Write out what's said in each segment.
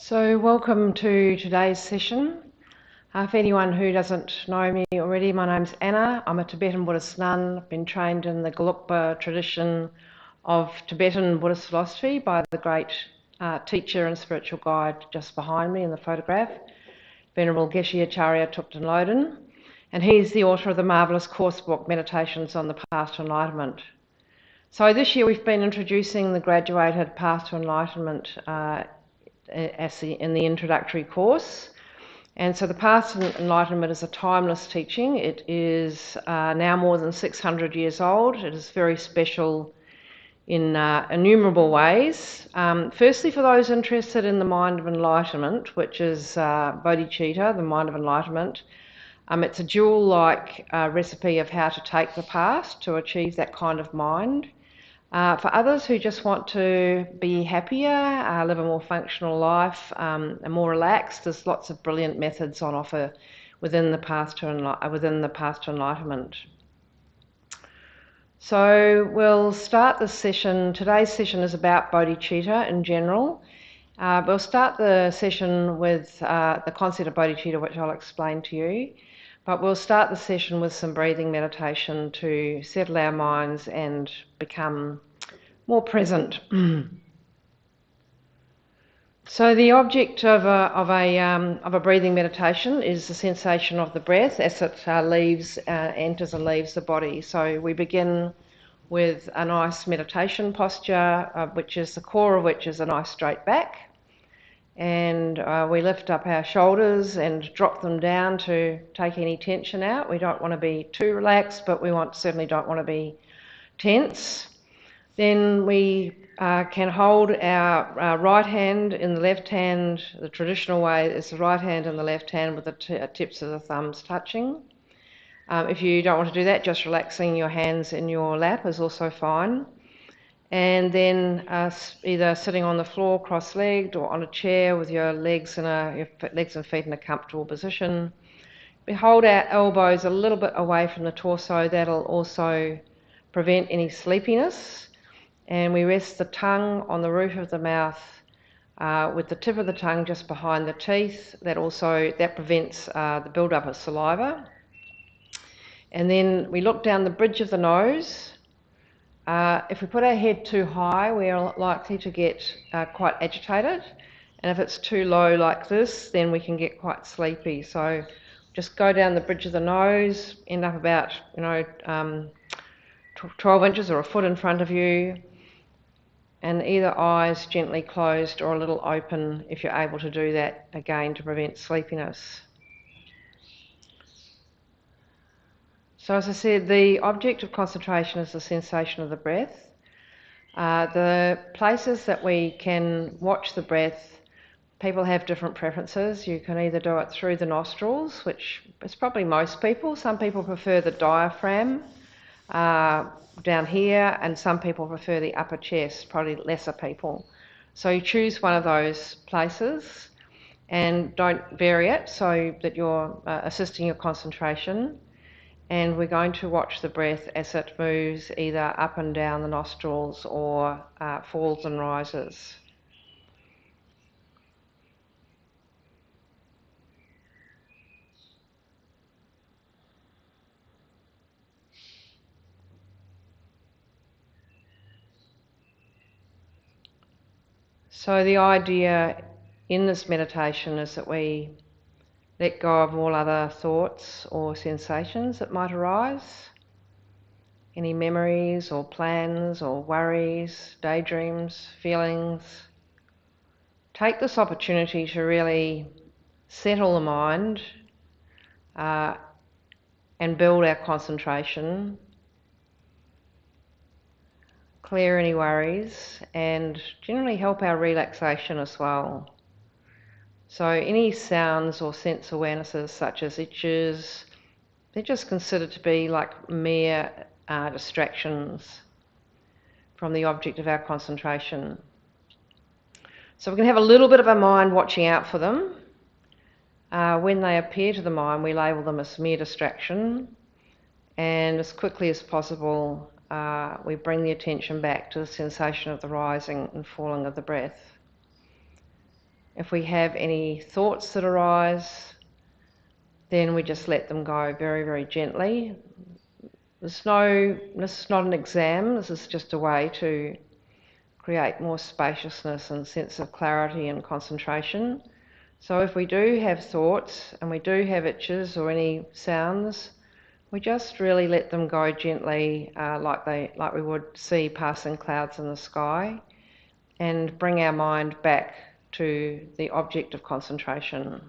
So welcome to today's session. For anyone who doesn't know me already, my name's Anna. I'm a Tibetan Buddhist nun. I've been trained in the Gelugpa tradition of Tibetan Buddhist philosophy by the great teacher and spiritual guide just behind me in the photograph, Venerable Geshe Acharya Thubten Loden, and he's the author of the marvellous course book, Meditations on the Path to Enlightenment. So this year we've been introducing the graduated Path to Enlightenment in the introductory course. And so the Path to Enlightenment is a timeless teaching. It is now more than 600 years old. It is very special in innumerable ways. Firstly, for those interested in the mind of enlightenment, which is bodhicitta, the mind of enlightenment, it's a jewel-like recipe of how to take the path to achieve that kind of mind. For others who just want to be happier, live a more functional life, and more relaxed, there's lots of brilliant methods on offer within the path to enlightenment. So we'll start this session. Today's session is about bodhicitta in general. We'll start the session with the concept of bodhicitta, which I'll explain to you. But we'll start the session with some breathing meditation to settle our minds and become more present. So the object of a breathing meditation is the sensation of the breath as it enters and leaves the body. So we begin with a nice meditation posture, which is the core of which is a nice straight back. And we lift up our shoulders and drop them down to take any tension out. We don't want to be too relaxed, but we certainly don't want to be tense. Then we can hold our right hand in the left hand. The traditional way is the right hand in the left hand with the tips of the thumbs touching. If you don't want to do that, just relaxing your hands in your lap is also fine. And then either sitting on the floor cross-legged or on a chair with your legs and feet in a comfortable position. We hold our elbows a little bit away from the torso. That'll also prevent any sleepiness. And we rest the tongue on the roof of the mouth with the tip of the tongue just behind the teeth. That prevents the build-up of saliva. And then we look down the bridge of the nose. If we put our head too high, we are likely to get quite agitated. And if it's too low like this, then we can get quite sleepy. So just go down the bridge of the nose, end up about 12 inches or a foot in front of you, and either eyes gently closed or a little open if you're able to do that, again, to prevent sleepiness. So as I said, the object of concentration is the sensation of the breath. The places that we can watch the breath, people have different preferences. You can either do it through the nostrils, which is probably most people. Some people prefer the diaphragm down here, and some people prefer the upper chest, probably lesser people. So you choose one of those places and don't vary it so that you're assisting your concentration. And we're going to watch the breath as it moves either up and down the nostrils or falls and rises. So the idea in this meditation is that we let go of all other thoughts or sensations that might arise, any memories or plans or worries, daydreams, feelings. Take this opportunity to really settle the mind and build our concentration, clear any worries, and generally help our relaxation as well. So any sounds or sense awarenesses such as itches, they're just considered to be like mere distractions from the object of our concentration. So we can have a little bit of our mind watching out for them. When they appear to the mind, we label them as mere distraction, and as quickly as possible we bring the attention back to the sensation of the rising and falling of the breath. If we have any thoughts that arise, then we just let them go very, very gently. This is not an exam, this is just a way to create more spaciousness and sense of clarity and concentration. So if we do have thoughts and we do have itches or any sounds, we just really let them go gently, like we would see passing clouds in the sky, and bring our mind back to the object of concentration.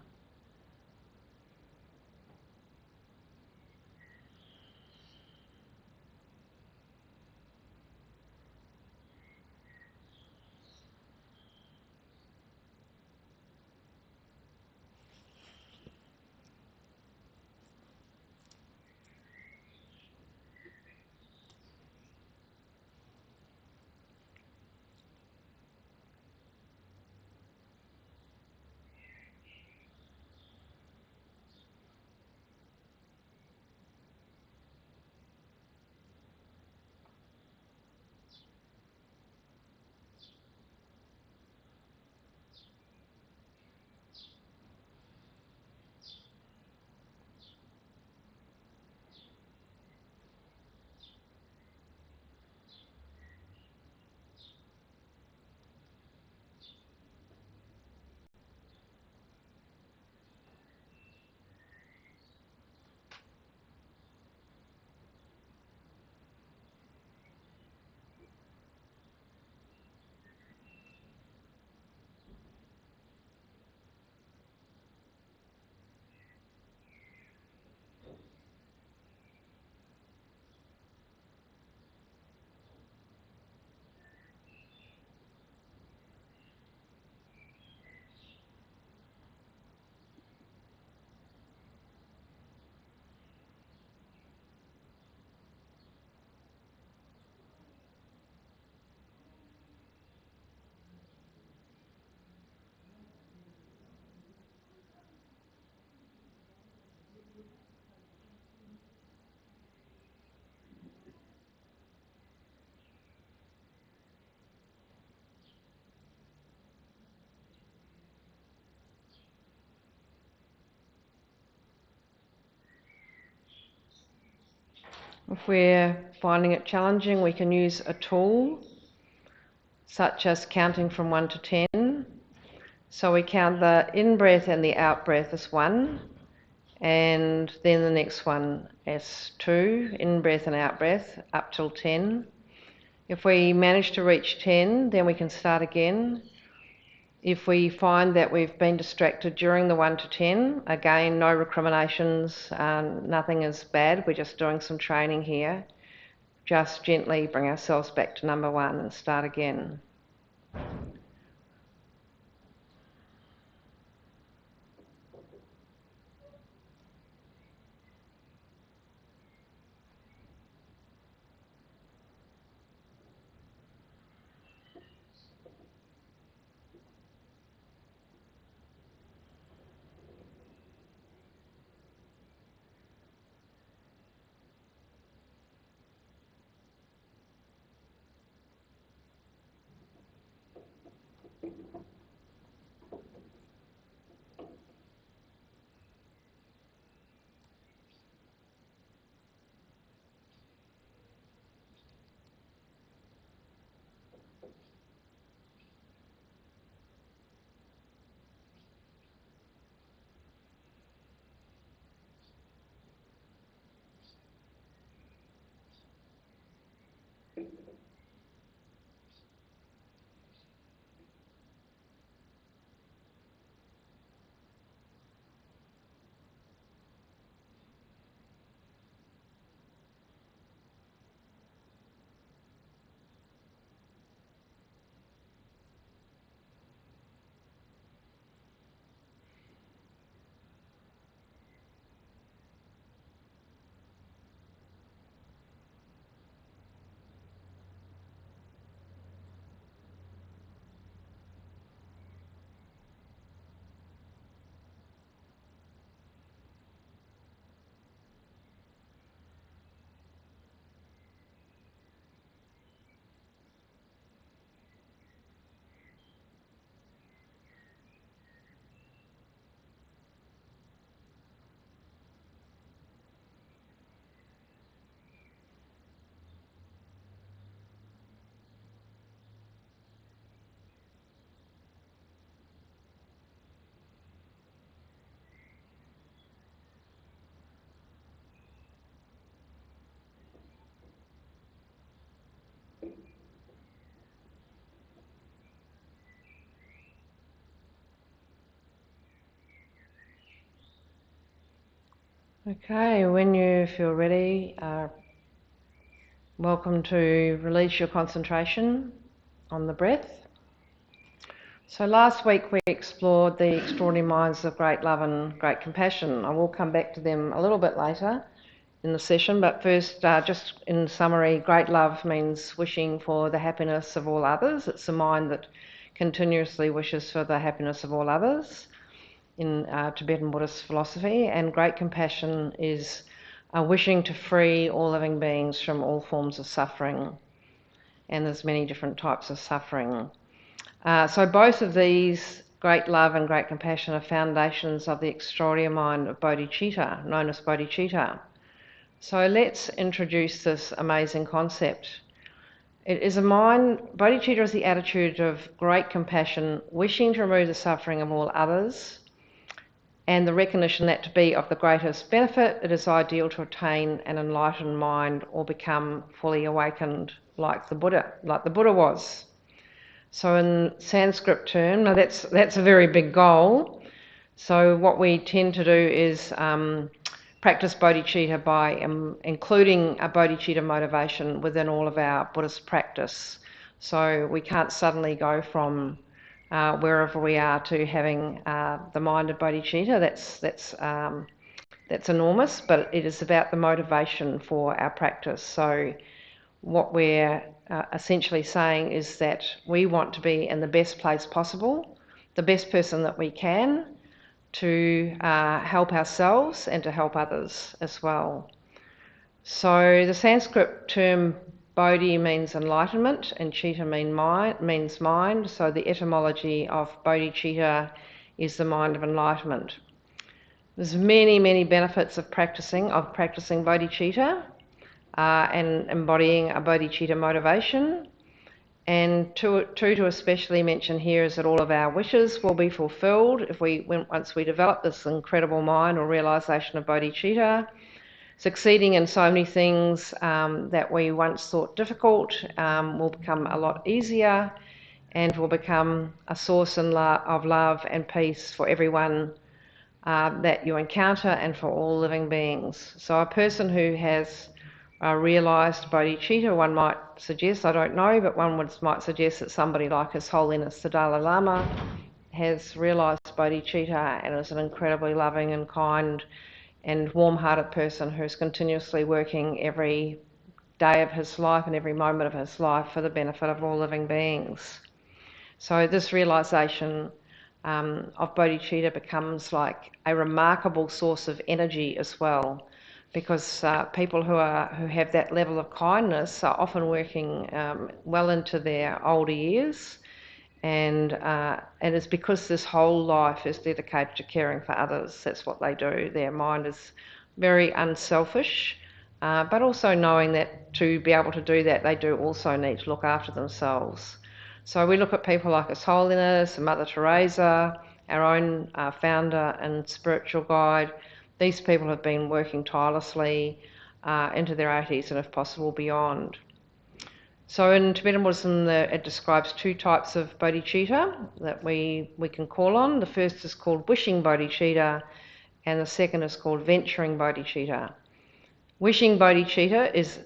If we're finding it challenging, we can use a tool such as counting from 1 to 10. So we count the in-breath and the out-breath as 1, and then the next one as 2, in-breath and out-breath, up till 10. If we manage to reach 10, then we can start again. If we find that we've been distracted during the 1 to 10, again, no recriminations, nothing is bad, we're just doing some training here. Just gently bring ourselves back to number 1 and start again. Okay, when you feel ready, welcome to release your concentration on the breath. So last week we explored the extraordinary minds of great love and great compassion. I will come back to them a little bit later in the session, but first, just in summary, great love means wishing for the happiness of all others. It's a mind that continuously wishes for the happiness of all others in Tibetan Buddhist philosophy, and great compassion is wishing to free all living beings from all forms of suffering, and there's many different types of suffering. So both of these, great love and great compassion, are foundations of the extraordinary mind of bodhicitta, known as bodhicitta. So let's introduce this amazing concept. It is a mind, bodhicitta is the attitude of great compassion, wishing to remove the suffering of all others, and the recognition that to be of the greatest benefit, it is ideal to attain an enlightened mind or become fully awakened like the Buddha was. So in Sanskrit term, now that's a very big goal. So what we tend to do is practice bodhicitta by including a bodhicitta motivation within all of our Buddhist practice. So we can't suddenly go from wherever we are to having the mind of bodhicitta. That's enormous, but it is about the motivation for our practice. So what we're essentially saying is that we want to be in the best place possible, the best person that we can, to help ourselves and to help others as well. So the Sanskrit term bodhi means enlightenment and chitta means mind. So the etymology of bodhicitta is the mind of enlightenment. There's many benefits of practicing bodhicitta and embodying a bodhicitta motivation. And two to especially mention here is that all of our wishes will be fulfilled once we develop this incredible mind or realisation of bodhicitta. Succeeding in so many things that we once thought difficult will become a lot easier and will become a source of love and peace for everyone that you encounter and for all living beings. So a person who has realised bodhicitta, one might suggest, I don't know, but might suggest that somebody like His Holiness the Dalai Lama has realised bodhicitta and is an incredibly loving and kind and warm-hearted person who's continuously working every day of his life and every moment of his life for the benefit of all living beings. So this realisation of bodhicitta becomes like a remarkable source of energy as well, because people who have that level of kindness are often working well into their older years, and it's because this whole life is dedicated to caring for others. That's what they do. Their mind is very unselfish, but also knowing that to be able to do that, they do also need to look after themselves. So we look at people like His Holiness and Mother Teresa, our own founder and spiritual guide. These people have been working tirelessly into their 80s and if possible beyond. So in Tibetan Buddhism, it describes two types of bodhicitta that we can call on. The first is called wishing bodhicitta, and the second is called venturing bodhicitta. Wishing bodhicitta is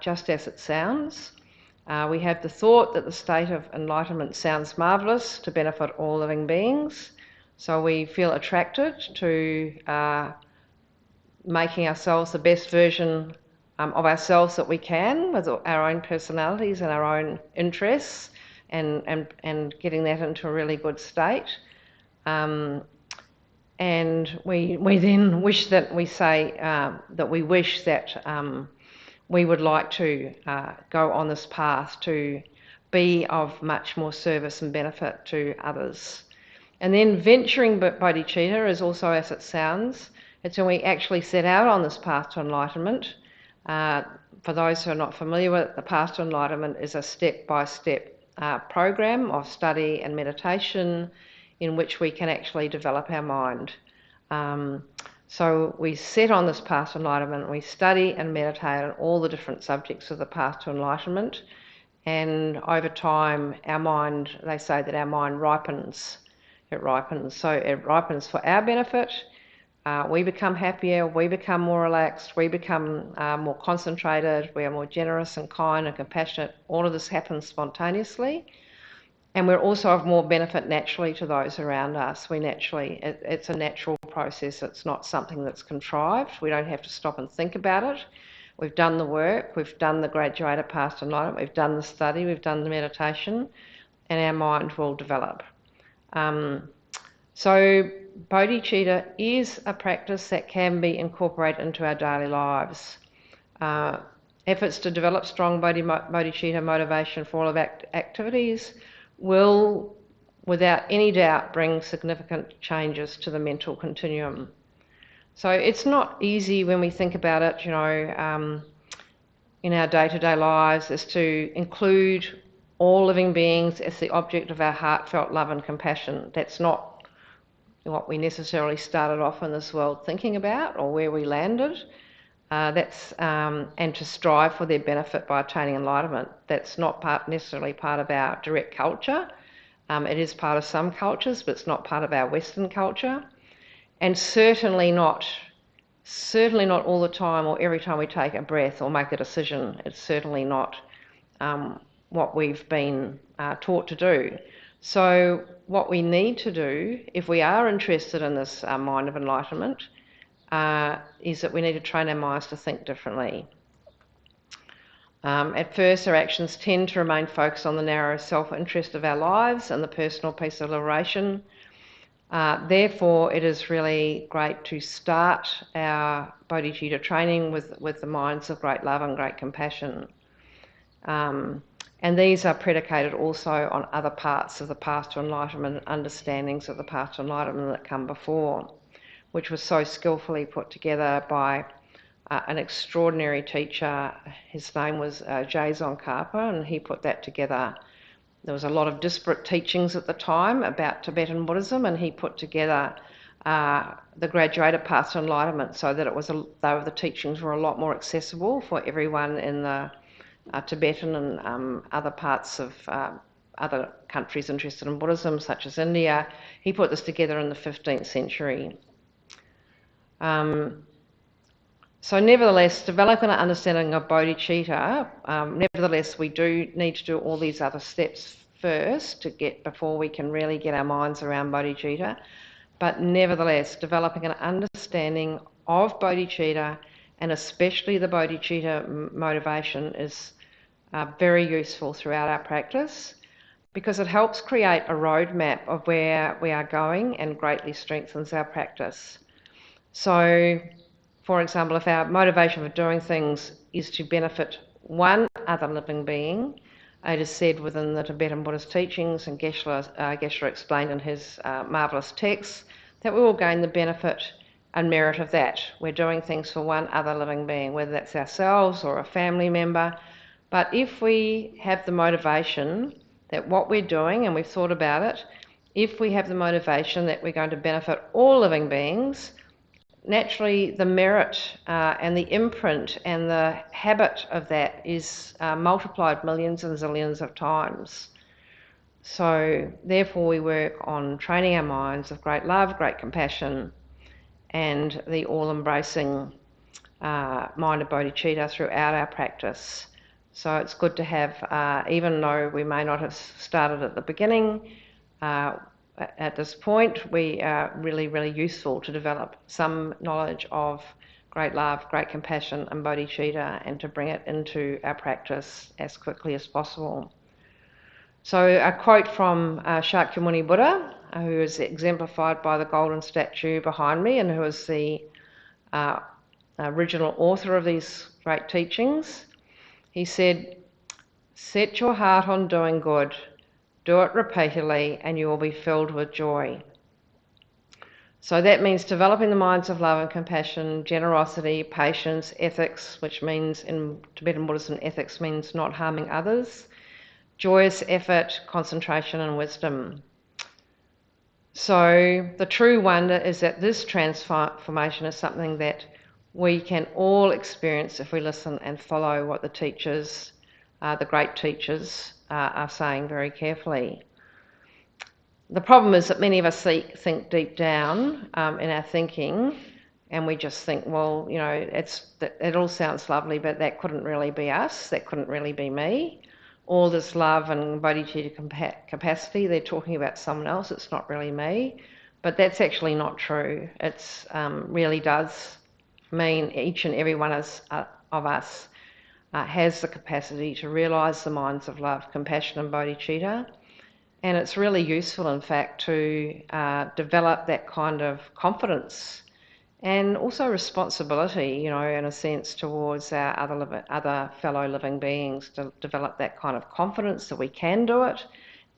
just as it sounds. We have the thought that the state of enlightenment sounds marvellous to benefit all living beings. So we feel attracted to making ourselves the best version of ourselves that we can, with our own personalities and our own interests, and getting that into a really good state. And we then wish that we wish that we would like to go on this path to be of much more service and benefit to others. And then venturing bodhicitta is also as it sounds. It's when we actually set out on this path to enlightenment. For those who are not familiar with it, the path to enlightenment is a step-by-step program of study and meditation in which we can actually develop our mind. So we set on this path to enlightenment, we study and meditate on all the different subjects of the path to enlightenment, and over time our mind, they say that our mind ripens. It ripens. So it ripens for our benefit, we become happier, we become more relaxed, we become more concentrated, we are more generous and kind and compassionate. All of this happens spontaneously. And we're also of more benefit naturally to those around us. It's a natural process. It's not something that's contrived. We don't have to stop and think about it. We've done the work, we've done the graduated path to enlightenment, we've done the study, we've done the meditation, and our mind will develop. So bodhicitta is a practice that can be incorporated into our daily lives. Efforts to develop strong bodhicitta motivation for all of activities will, without any doubt, bring significant changes to the mental continuum. So it's not easy when we think about it, in our day-to-day lives, is to include all living beings as the object of our heartfelt love and compassion. That's not what we necessarily started off in this world thinking about or where we landed. And to strive for their benefit by attaining enlightenment. That's not necessarily part of our direct culture. It is part of some cultures, but it's not part of our Western culture. And certainly not all the time or every time we take a breath or make a decision. It's certainly not what we've been taught to do. So what we need to do, if we are interested in this mind of enlightenment, is that we need to train our minds to think differently. At first, our actions tend to remain focused on the narrow self-interest of our lives and the personal peace of liberation. Therefore, it is really great to start our bodhicitta training with the minds of great love and great compassion. And these are predicated also on other parts of the path to enlightenment and understandings of the path to enlightenment that come before, which was so skillfully put together by an extraordinary teacher. His name was Geshe, and he put that together. There was a lot of disparate teachings at the time about Tibetan Buddhism, and he put together the graduated path to enlightenment so that the teachings were a lot more accessible for everyone in the Tibetan and other parts of other countries interested in Buddhism, such as India. He put this together in the 15th century. So nevertheless, developing an understanding of bodhicitta, nevertheless, we do need to do all these other steps first before we can really get our minds around bodhicitta. But nevertheless, developing an understanding of bodhicitta, and especially the bodhicitta motivation, is very useful throughout our practice, because it helps create a roadmap of where we are going and greatly strengthens our practice. So, for example, if our motivation for doing things is to benefit one other living being, it is said within the Tibetan Buddhist teachings, and Geshe explained in his marvellous texts, that we will gain the benefit and merit of that. We're doing things for one other living being, whether that's ourselves or a family member. But if we have the motivation that what we're doing, and we've thought about it, if we have the motivation that we're going to benefit all living beings, naturally the merit and the imprint and the habit of that is multiplied millions and zillions of times. So therefore we work on training our minds of great love, great compassion, and the all-embracing mind of bodhicitta throughout our practice. So it's good to have, even though we may not have started at the beginning, at this point, we are really, really useful to develop some knowledge of great love, great compassion and bodhicitta, and to bring it into our practice as quickly as possible. So a quote from Shakyamuni Buddha, who is exemplified by the golden statue behind me, and who is the original author of these great teachings. He said, "Set your heart on doing good. Do it repeatedly and you will be filled with joy." So that means developing the minds of love and compassion, generosity, patience, ethics, which means in Tibetan Buddhism, ethics means not harming others, joyous effort, concentration and wisdom. So the true wonder is that this transformation is something that we can all experience if we listen and follow what the teachers, the great teachers, are saying very carefully. The problem is that many of us think deep down in our thinking And we just think, well, it all sounds lovely, but that couldn't really be us, that couldn't really be me. All this love and bodhicitta capacity, they're talking about someone else, it's not really me. But that's actually not true. It's really does mean each and every one of us has the capacity to realise the minds of love, compassion and bodhicitta. And it's really useful, in fact, to develop that kind of confidence and also responsibility, in a sense, towards our other fellow living beings, to develop that kind of confidence that we can do it,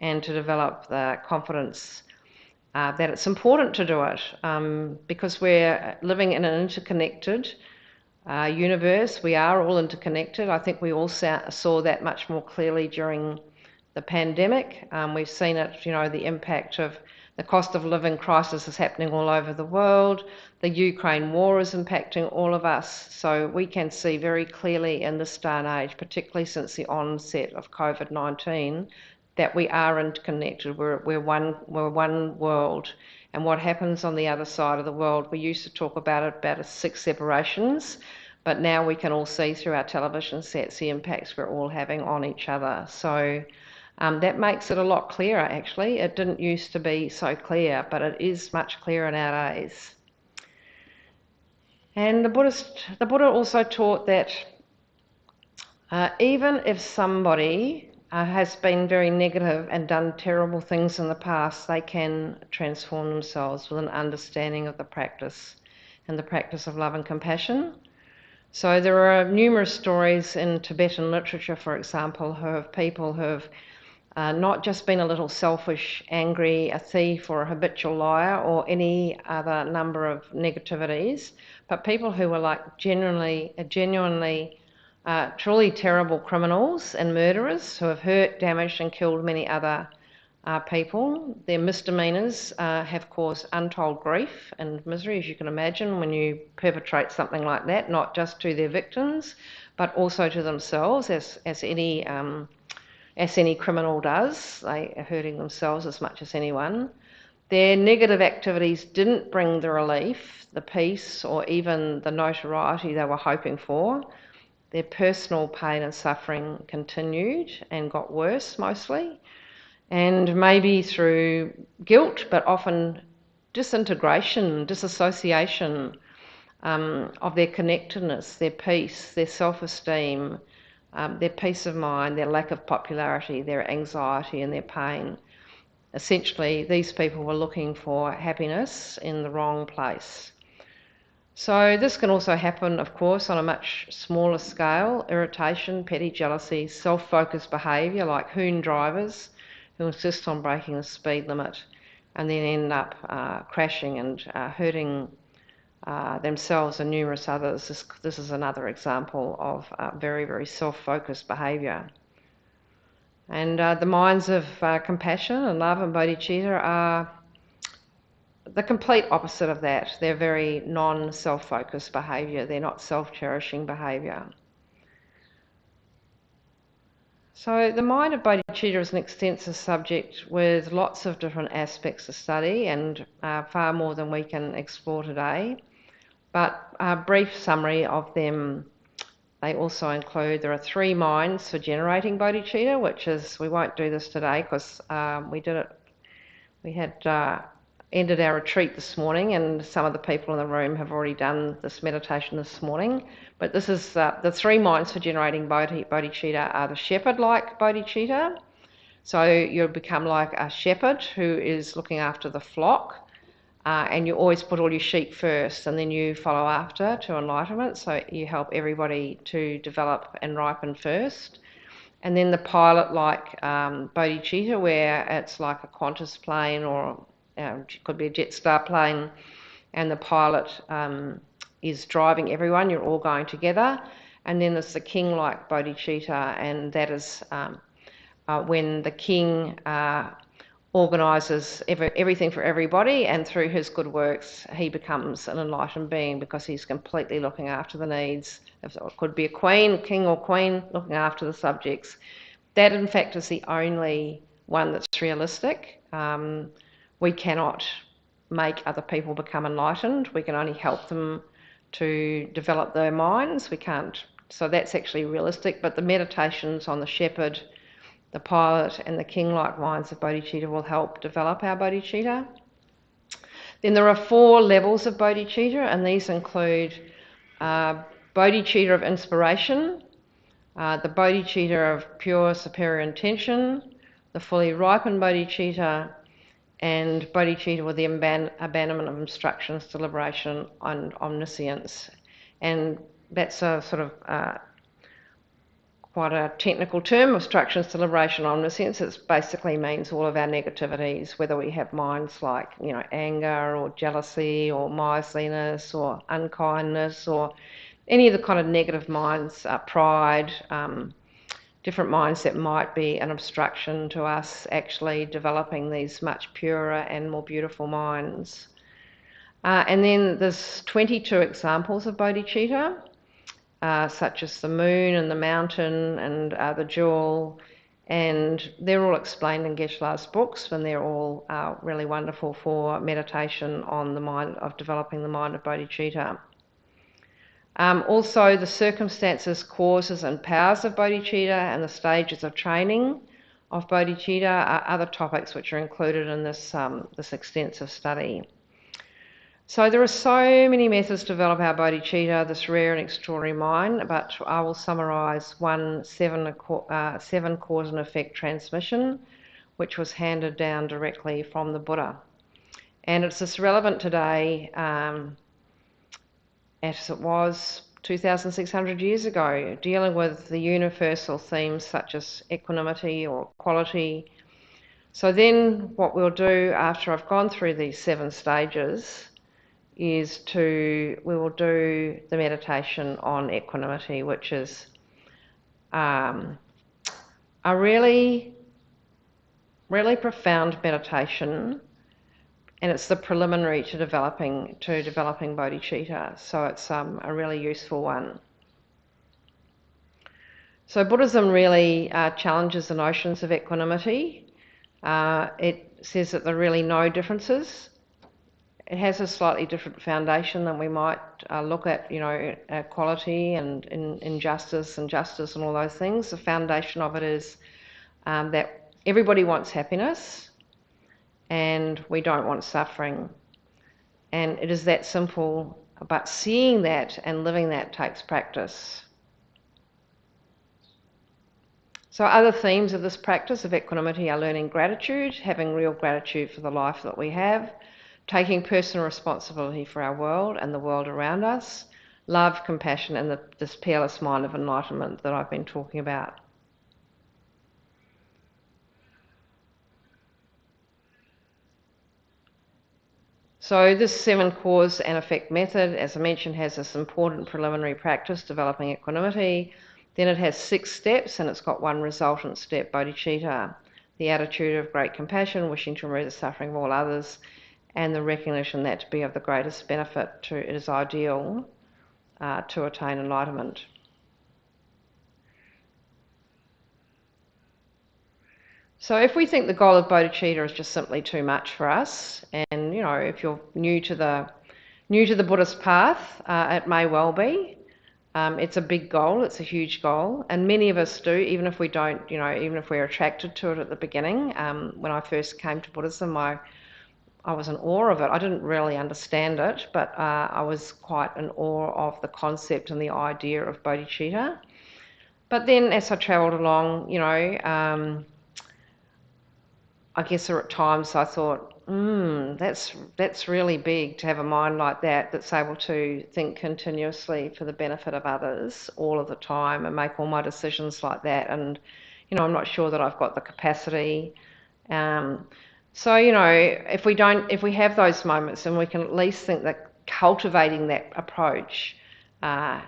and to develop the confidence that it's important to do it, because we're living in an interconnected universe. We are all interconnected. I think we all saw that much more clearly during the pandemic. We've seen it, the impact of the cost of living crisis is happening all over the world. The Ukraine war is impacting all of us. So we can see very clearly in this day and age, particularly since the onset of COVID-19, that we are interconnected. We're one world. And what happens on the other side of the world, we used to talk about as 6 separations, but now we can all see through our television sets the impacts we're all having on each other. So that makes it a lot clearer, actually. It didn't used to be so clear, but it is much clearer nowadays. And the Buddha also taught that even if somebody has been very negative and done terrible things in the past, they can transform themselves with an understanding of the practice and the practice of love and compassion. So there are numerous stories in Tibetan literature, for example, of people who have not just been a little selfish, angry, a thief or a habitual liar or any other number of negativities, but people who were like genuinely, truly terrible criminals and murderers who have hurt, damaged and killed many other people. Their misdemeanours have caused untold grief and misery, as you can imagine, when you perpetrate something like that, not just to their victims, but also to themselves, as any criminal does. They are hurting themselves as much as anyone. Their negative activities didn't bring the relief, the peace, or even the notoriety they were hoping for. Their personal pain and suffering continued and got worse mostly, and maybe through guilt, but often disintegration, disassociation of their connectedness, their peace, their self-esteem, their peace of mind, their lack of popularity, their anxiety and their pain. Essentially, these people were looking for happiness in the wrong place. So this can also happen, of course, on a much smaller scale: irritation, petty jealousy, self-focused behaviour like hoon drivers who insist on breaking the speed limit and then end up crashing and hurting themselves and numerous others. This is another example of very, very self-focused behaviour. And the minds of compassion and love and bodhicitta are the complete opposite of that. They're very non-self-focused behaviour. They're not self-cherishing behaviour. So the mind of bodhicitta is an extensive subject with lots of different aspects to study, and far more than we can explore today. But a brief summary of them, they also include, there are 3 minds for generating bodhicitta, which is, we won't do this today because we had ended our retreat this morning and some of the people in the room have already done this meditation this morning. But this is the 3 minds for generating bodhicitta are the shepherd-like bodhicitta. So you'll become like a shepherd who is looking after the flock, and you always put all your sheep first and then you follow after to enlightenment. So you help everybody to develop and ripen first. And then the pilot-like bodhicitta, where it's like a Qantas plane or it could be a Jetstar plane, and the pilot is driving everyone, you're all going together. And then there's the king-like bodhicitta, and that is when the king organises everything for everybody, and through his good works he becomes an enlightened being because he's completely looking after the needs. It could be a king or queen looking after the subjects. That in fact is the only one that's realistic. We cannot make other people become enlightened. We can only help them to develop their minds. We can't. So that's actually realistic. But the meditations on the shepherd, the pilot, and the king-like minds of bodhicitta will help develop our bodhicitta. Then there are 4 levels of bodhicitta, and these include bodhicitta of inspiration, the bodhicitta of pure superior intention, the fully ripened bodhicitta, and bodhicitta with the abandonment of obstructions to liberation and omniscience. And that's a sort of quite a technical term, obstructions to liberation and omniscience. It basically means all of our negativities, whether we have minds like, anger or jealousy or miserliness or unkindness or any of the kind of negative minds, pride, different minds that might be an obstruction to us actually developing these much purer and more beautiful minds. And then there's 22 examples of bodhicitta, such as the moon and the mountain and the jewel, and they're all explained in Geshe Loden's books, and they're all really wonderful for meditation on the mind, of developing the mind of bodhicitta. Also, the circumstances, causes and powers of bodhicitta and the stages of training of bodhicitta are other topics which are included in this, this extensive study. So there are so many methods to develop our bodhicitta, this rare and extraordinary mind, but I will summarise 7 cause and effect transmission, which was handed down directly from the Buddha. And it's as relevant today as it was 2,600 years ago, dealing with the universal themes such as equanimity or equality. So then what we'll do after I've gone through these 7 stages is we will do the meditation on equanimity, which is a really, really profound meditation, and it's the preliminary to developing bodhicitta, so it's a really useful one. So Buddhism really challenges the notions of equanimity. It says that there are really no differences. It has a slightly different foundation than we might look at, equality and injustice and justice and all those things. The foundation of it is that everybody wants happiness and we don't want suffering. And it is that simple, but seeing that and living that takes practice. So other themes of this practice of equanimity are learning gratitude, having real gratitude for the life that we have, taking personal responsibility for our world and the world around us, love, compassion, and this peerless mind of enlightenment that I've been talking about. So this 7 cause and effect method, as I mentioned, has this important preliminary practice, developing equanimity. Then it has 6 steps, and it's got 1 resultant step, bodhicitta, the attitude of great compassion, wishing to remove the suffering of all others, and the recognition that to be of the greatest benefit it is ideal to attain enlightenment. So if we think the goal of bodhicitta is just simply too much for us, and if you're new to the Buddhist path, it may well be. It's a big goal, it's a huge goal, and many of us do, even if we don't, even if we're attracted to it at the beginning. When I first came to Buddhism, I was in awe of it. I didn't really understand it, but I was quite in awe of the concept and the idea of bodhicitta. But then as I travelled along, I guess there were times I thought, that's really big to have a mind like that that's able to think continuously for the benefit of others all of the time and make all my decisions like that. And, I'm not sure that I've got the capacity. So, if we have those moments, and we can at least think that cultivating that approach and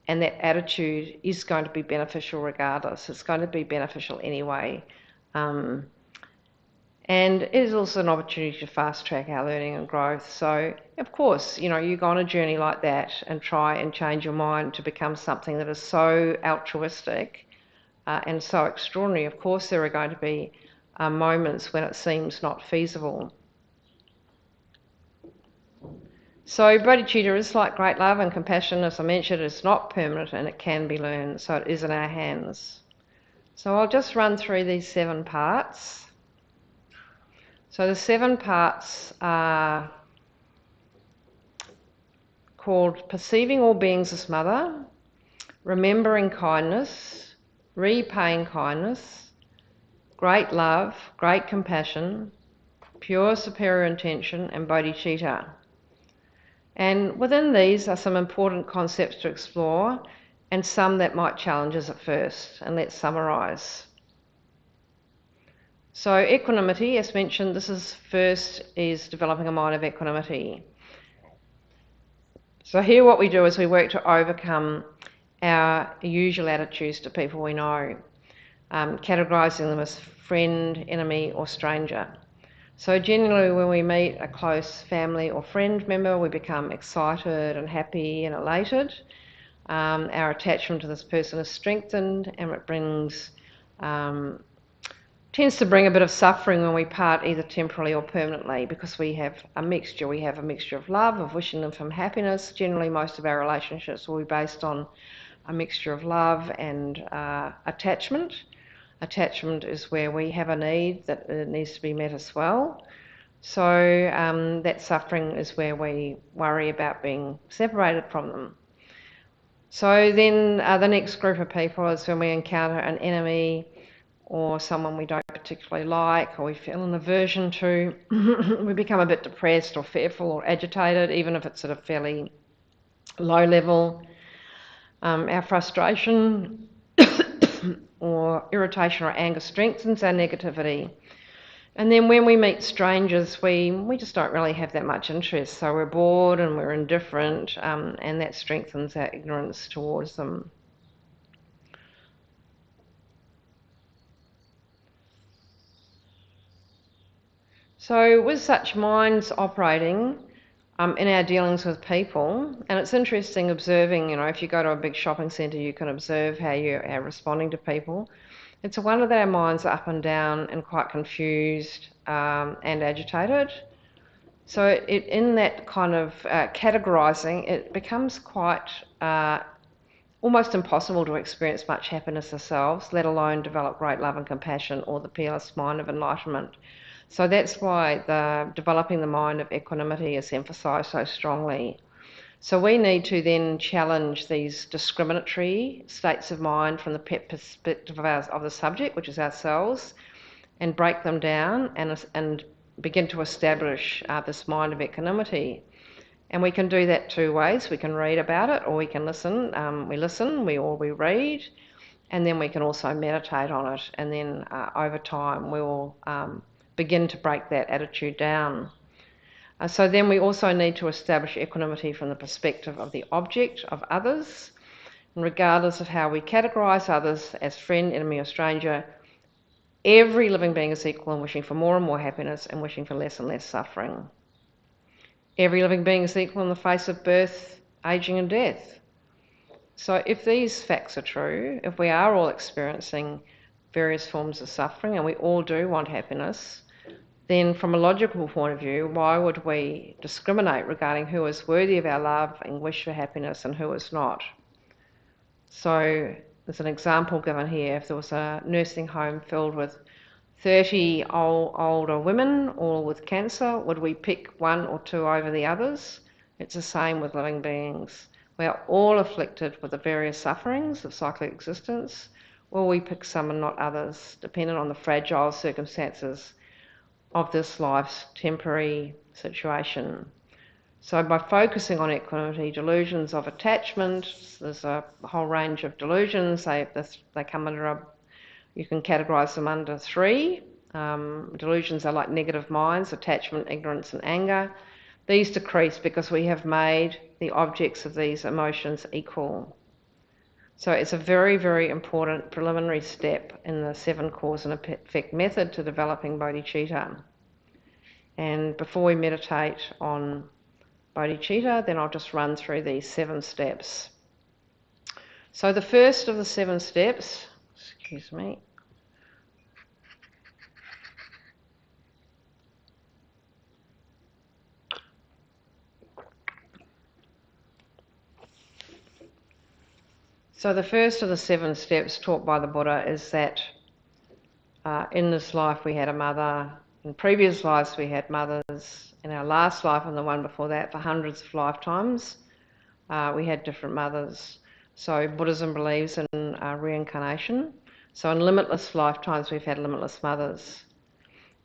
that attitude is going to be beneficial regardless. It's going to be beneficial anyway. And it is also an opportunity to fast track our learning and growth. So, of course, you go on a journey like that and try and change your mind to become something that is so altruistic and so extraordinary. Of course, there are going to be moments when it seems not feasible. So bodhicitta is like great love and compassion, as I mentioned. It's not permanent and it can be learned, so it is in our hands. So I'll just run through these 7 parts. So the 7 parts are called perceiving all beings as mother, remembering kindness, repaying kindness, great love, great compassion, pure superior intention, and bodhicitta. And within these are some important concepts to explore and some that might challenge us at first. And let's summarise. So equanimity, as mentioned, first is developing a mind of equanimity. So here what we do is we work to overcome our usual attitudes to people we know, categorising them as friend, enemy or stranger. So generally when we meet a close family or friend member, we become excited and happy and elated. Our attachment to this person is strengthened, and it tends to bring a bit of suffering when we part, either temporarily or permanently, because we have a mixture. We have a mixture of love, of wishing them for happiness. Generally most of our relationships will be based on a mixture of love and attachment. Attachment is where we have a need that needs to be met as well. So that suffering is where we worry about being separated from them. So then the next group of people is when we encounter an enemy or someone we don't particularly like or we feel an aversion to. We become a bit depressed or fearful or agitated, even if it's at a fairly low level. Our frustration or irritation or anger strengthens our negativity. And then when we meet strangers, we just don't really have that much interest. So we're bored and we're indifferent, and that strengthens our ignorance towards them. So with such minds operating in our dealings with people, and it's interesting observing, if you go to a big shopping centre, you can observe how you are responding to people. It's a wonder that our minds are up and down and quite confused and agitated. So in that kind of categorising, it becomes quite almost impossible to experience much happiness ourselves, let alone develop great love and compassion or the peerless mind of enlightenment. So that's why developing the mind of equanimity is emphasised so strongly. So we need to then challenge these discriminatory states of mind from the perspective of the subject, which is ourselves, and break them down and begin to establish this mind of equanimity. And we can do that 2 ways. We can read about it, or we can listen. We read, and then we can also meditate on it. And then over time, we will begin to break that attitude down. So then we also need to establish equanimity from the perspective of the object of others. And regardless of how we categorise others as friend, enemy or stranger, every living being is equal in wishing for more and more happiness and wishing for less and less suffering. Every living being is equal in the face of birth, ageing and death. So if these facts are true, if we are all experiencing various forms of suffering and we all do want happiness, then from a logical point of view, why would we discriminate regarding who is worthy of our love and wish for happiness and who is not? So there's an example given here. If there was a nursing home filled with 30 older women, all with cancer, would we pick 1 or 2 over the others? It's the same with living beings. We are all afflicted with the various sufferings of cyclic existence. Will we pick some and not others, dependent on the fragile circumstances of this life's temporary situation? So by focusing on equanimity, delusions of attachment, there's a whole range of delusions. They come under you can categorise them under 3. Delusions are like negative minds, attachment, ignorance and anger. These decrease because we have made the objects of these emotions equal. So it's a very, very important preliminary step in the 7 cause and effect method to developing bodhicitta. And before we meditate on bodhicitta, then I'll just run through these 7 steps. So the first of the 7 steps, So the first of the 7 steps taught by the Buddha is that in this life we had a mother, in previous lives we had mothers, in our last life and the one before that, for hundreds of lifetimes, we had different mothers. So Buddhism believes in reincarnation. So in limitless lifetimes we've had limitless mothers.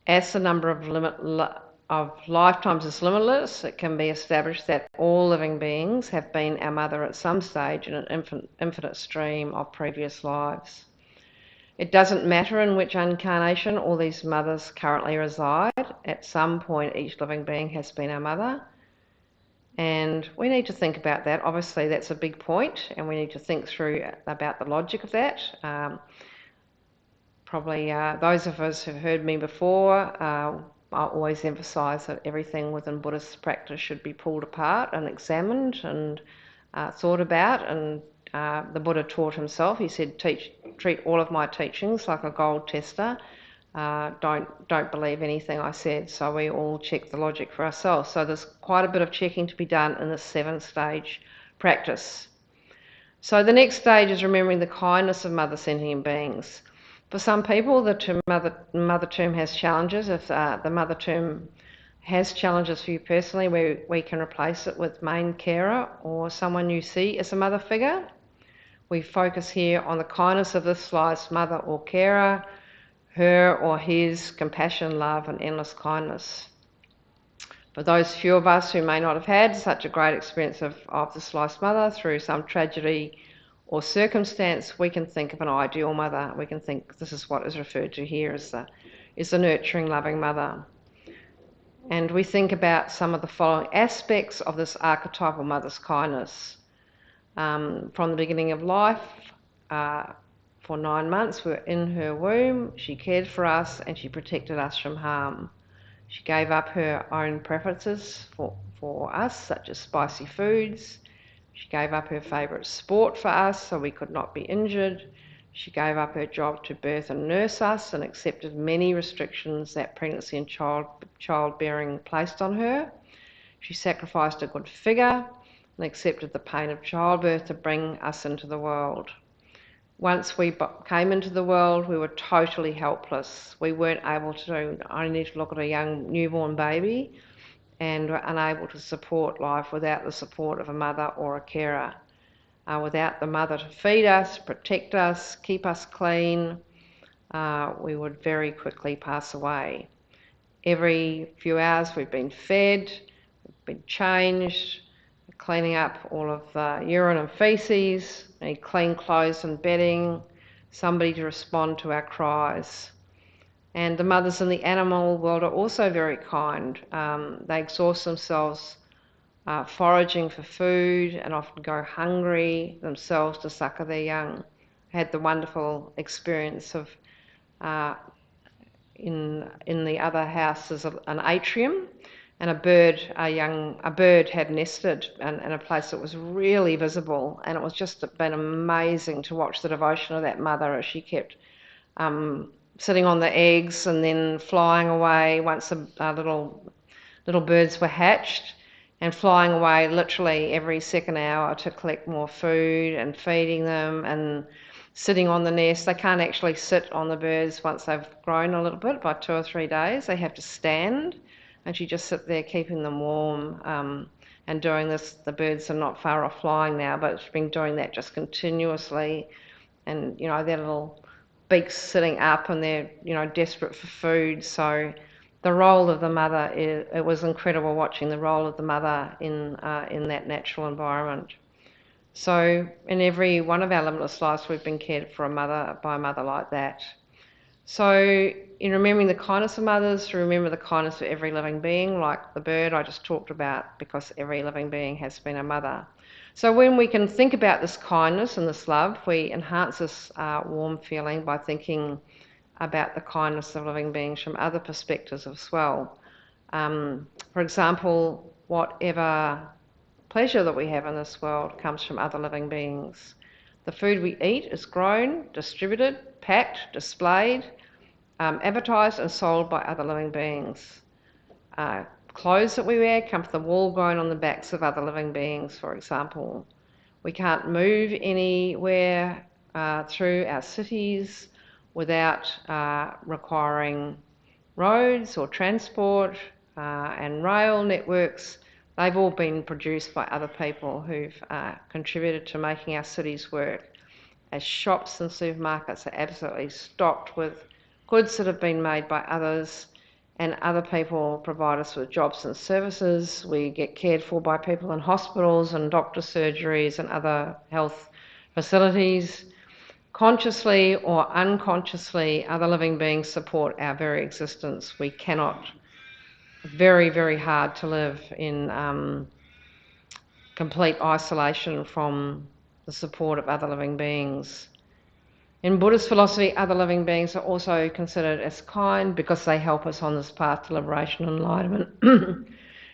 As the number of lifetimes is limitless, it can be established that all living beings have been our mother at some stage in an infinite stream of previous lives. It doesn't matter in which incarnation all these mothers currently reside. At some point, each living being has been our mother. And we need to think about that. Obviously, that's a big point, and we need to think through about the logic of that. Probably those of us who've heard me before, I always emphasise that everything within Buddhist practice should be pulled apart and examined and thought about. And the Buddha taught himself. He said, treat all of my teachings like a gold tester. Don't believe anything I said. So we all check the logic for ourselves. So there's quite a bit of checking to be done in this 7-stage practice. So the next stage is remembering the kindness of mother sentient beings. For some people, the term mother term has challenges. If the mother term has challenges for you personally, we can replace it with main carer or someone you see as a mother figure. We focus here on the kindness of this life's mother or carer, her or his compassion, love, and endless kindness. For those few of us who may not have had such a great experience of this life's mother through some tragedy or circumstance, we can think of an ideal mother. We can think this is what is referred to here as the nurturing, loving mother. And we think about some of the following aspects of this archetypal mother's kindness. From the beginning of life, for 9 months, we were in her womb. She cared for us and she protected us from harm. She gave up her own preferences for us, such as spicy foods. She gave up her favourite sport for us so we could not be injured. She gave up her job to birth and nurse us and accepted many restrictions that pregnancy and childbearing placed on her. She sacrificed a good figure and accepted the pain of childbirth to bring us into the world. Once we came into the world, we were totally helpless. We weren't able to only to look at a young newborn baby and were unable to support life without the support of a mother or a carer. Without the mother to feed us, protect us, keep us clean, we would very quickly pass away. Every few hours we've been fed, we've been changed, cleaning up all of the urine and faeces, need clean clothes and bedding, somebody to respond to our cries. And the mothers in the animal world are also very kind. They exhaust themselves foraging for food and often go hungry themselves to suckle their young. I had the wonderful experience of in the other house there's an atrium, and a bird had nested in a place that was really visible, and it was just been amazing to watch the devotion of that mother as she kept sitting on the eggs and then flying away once the little birds were hatched, and flying away literally every second hour to collect more food and feeding them and sitting on the nest. They can't actually sit on the birds once they've grown a little bit, by 2 or 3 days. They have to stand, and she just sit there keeping them warm and doing this. The birds are not far off flying now, but it's been doing that just continuously, and their little beaks sitting up, and they're desperate for food. So the role of the mother, it was incredible watching the role of the mother in that natural environment. So in every one of our limitless lives, we've been cared for by a mother like that. So in remembering the kindness of mothers, remember the kindness of every living being, like the bird I just talked about, because every living being has been a mother. So when we can think about this kindness and this love, we enhance this warm feeling by thinking about the kindness of living beings from other perspectives as well. For example, whatever pleasure that we have in this world comes from other living beings. The food we eat is grown, distributed, packed, displayed, advertised and sold by other living beings. Clothes that we wear come from the wool grown on the backs of other living beings, for example. We can't move anywhere through our cities without requiring roads or transport and rail networks. They've all been produced by other people who've contributed to making our cities work. As shops and supermarkets are absolutely stocked with goods that have been made by others, and other people provide us with jobs and services. We get cared for by people in hospitals and doctor surgeries and other health facilities. Consciously or unconsciously, other living beings support our very existence. We cannot, very, very hard to live in complete isolation from the support of other living beings. In Buddhist philosophy, other living beings are also considered as kind because they help us on this path to liberation and enlightenment.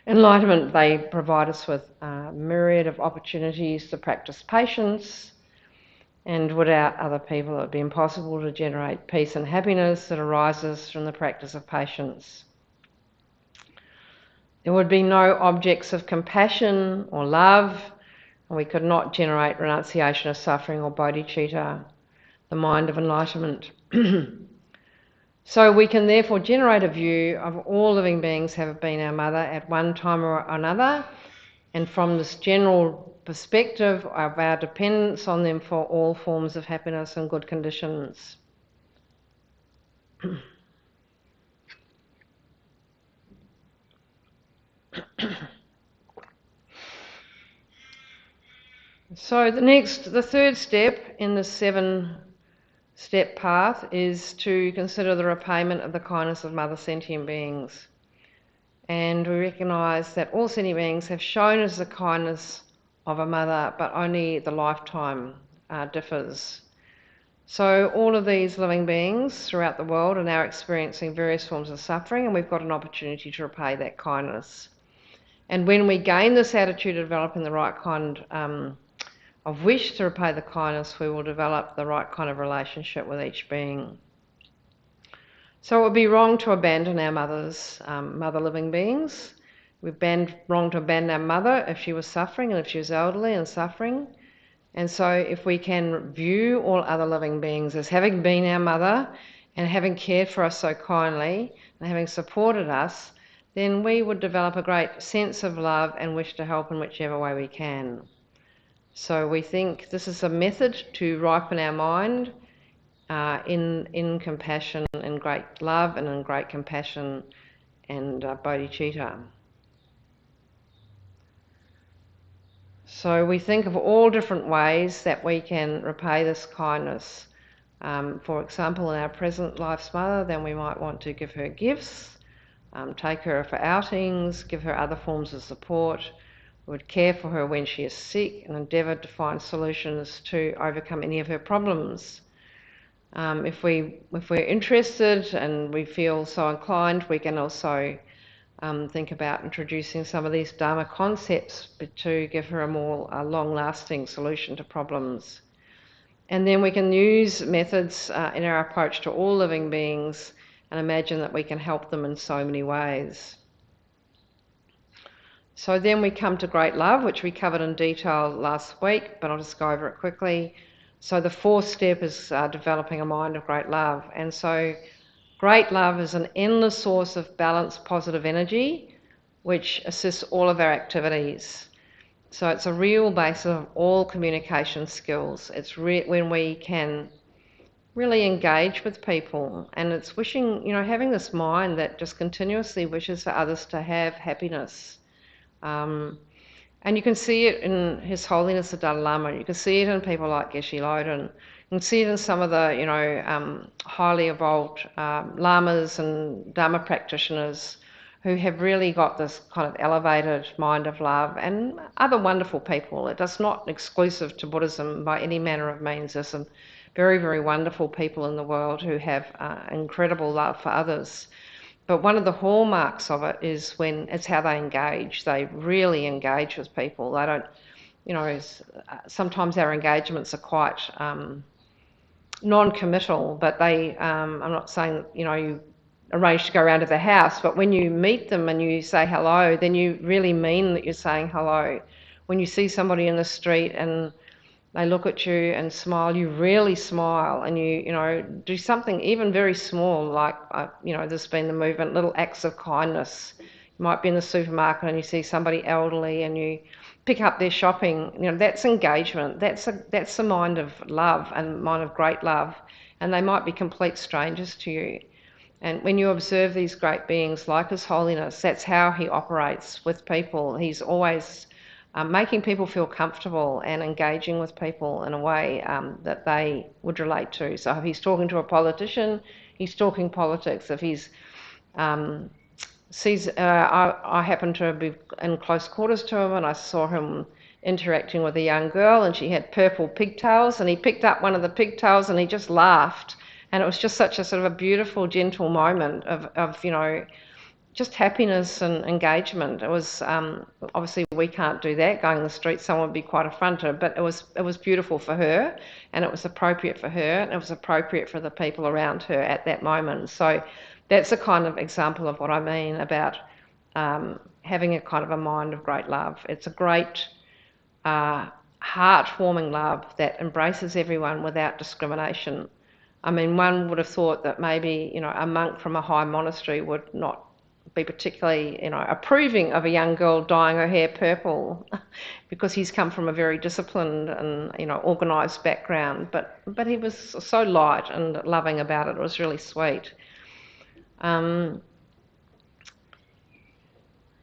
Enlightenment, they provide us with a myriad of opportunities to practice patience, and without other people it would be impossible to generate peace and happiness that arises from the practice of patience. There would be no objects of compassion or love, and we could not generate renunciation of suffering or bodhicitta, the mind of enlightenment. So we can therefore generate a view of all living beings have been our mother at one time or another, and from this general perspective of our dependence on them for all forms of happiness and good conditions. So the third step in the 7-step path is to consider the repayment of the kindness of mother sentient beings. And we recognise that all sentient beings have shown us the kindness of a mother, but only the lifetime differs. So all of these living beings throughout the world are now experiencing various forms of suffering, and we've got an opportunity to repay that kindness. And when we gain this attitude of developing the right kind of wish to repay the kindness, we will develop the right kind of relationship with each being. So it would be wrong to abandon our mothers, mother living beings. It would be wrong to abandon our mother if she was suffering and if she was elderly and suffering. And so if we can view all other living beings as having been our mother and having cared for us so kindly and having supported us, then we would develop a great sense of love and wish to help in whichever way we can. So we think this is a method to ripen our mind in compassion and great love and in great compassion and bodhicitta. So we think of all different ways that we can repay this kindness. For example, in our present life's mother, then we might want to give her gifts, take her for outings, give her other forms of support. We would care for her when she is sick and endeavour to find solutions to overcome any of her problems. If we're interested and we feel so inclined, we can also think about introducing some of these Dharma concepts to give her a more long-lasting solution to problems. And then we can use methods in our approach to all living beings and imagine that we can help them in so many ways. So then we come to great love, which we covered in detail last week, but I'll just go over it quickly. So the 4th step is developing a mind of great love. And so great love is an endless source of balanced positive energy, which assists all of our activities. So it's a real basis of all communication skills. It's when we can really engage with people, and it's wishing, having this mind that just continuously wishes for others to have happiness. And you can see it in His Holiness the Dalai Lama. You can see it in people like Geshe Loden. You can see it in some of the, highly evolved lamas and Dharma practitioners who have really got this kind of elevated mind of love, and other wonderful people. It's not exclusive to Buddhism by any manner of means. There's some very, very wonderful people in the world who have incredible love for others. But one of the hallmarks of it is when it's how they engage. They really engage with people. They don't, sometimes our engagements are quite non-committal, but I'm not saying, you arrange to go around to their house, but when you meet them and you say hello, then you really mean that you're saying hello. when you see somebody in the street and they look at you and smile, you really smile, and you know, do something even very small, like, you know, there's been the movement, little acts of kindness. You might be in the supermarket and you see somebody elderly and you pick up their shopping. You know, that's engagement. That's the mind of love and mind of great love. And they might be complete strangers to you. And when you observe these great beings like His Holiness, that's how he operates with people. He's always making people feel comfortable and engaging with people in a way that they would relate to. So if he's talking to a politician, he's talking politics. If he's I happened to be in close quarters to him, and I saw him interacting with a young girl, and she had purple pigtails, and he picked up one of the pigtails and he just laughed. And it was just such a sort of a beautiful, gentle moment of you know, just happiness and engagement. It was obviously we can't do that. Going in the street, someone would be quite affronted, but it was beautiful for her, and it was appropriate for her, and it was appropriate for the people around her at that moment. So that's a kind of example of what I mean about having a kind of a mind of great love. It's a great heart-warming love that embraces everyone without discrimination. I mean, one would have thought that maybe, you know, a monk from a high monastery would not be particularly, you know, approving of a young girl dyeing her hair purple because he's come from a very disciplined and, you know, organised background. But he was so light and loving about it. It was really sweet.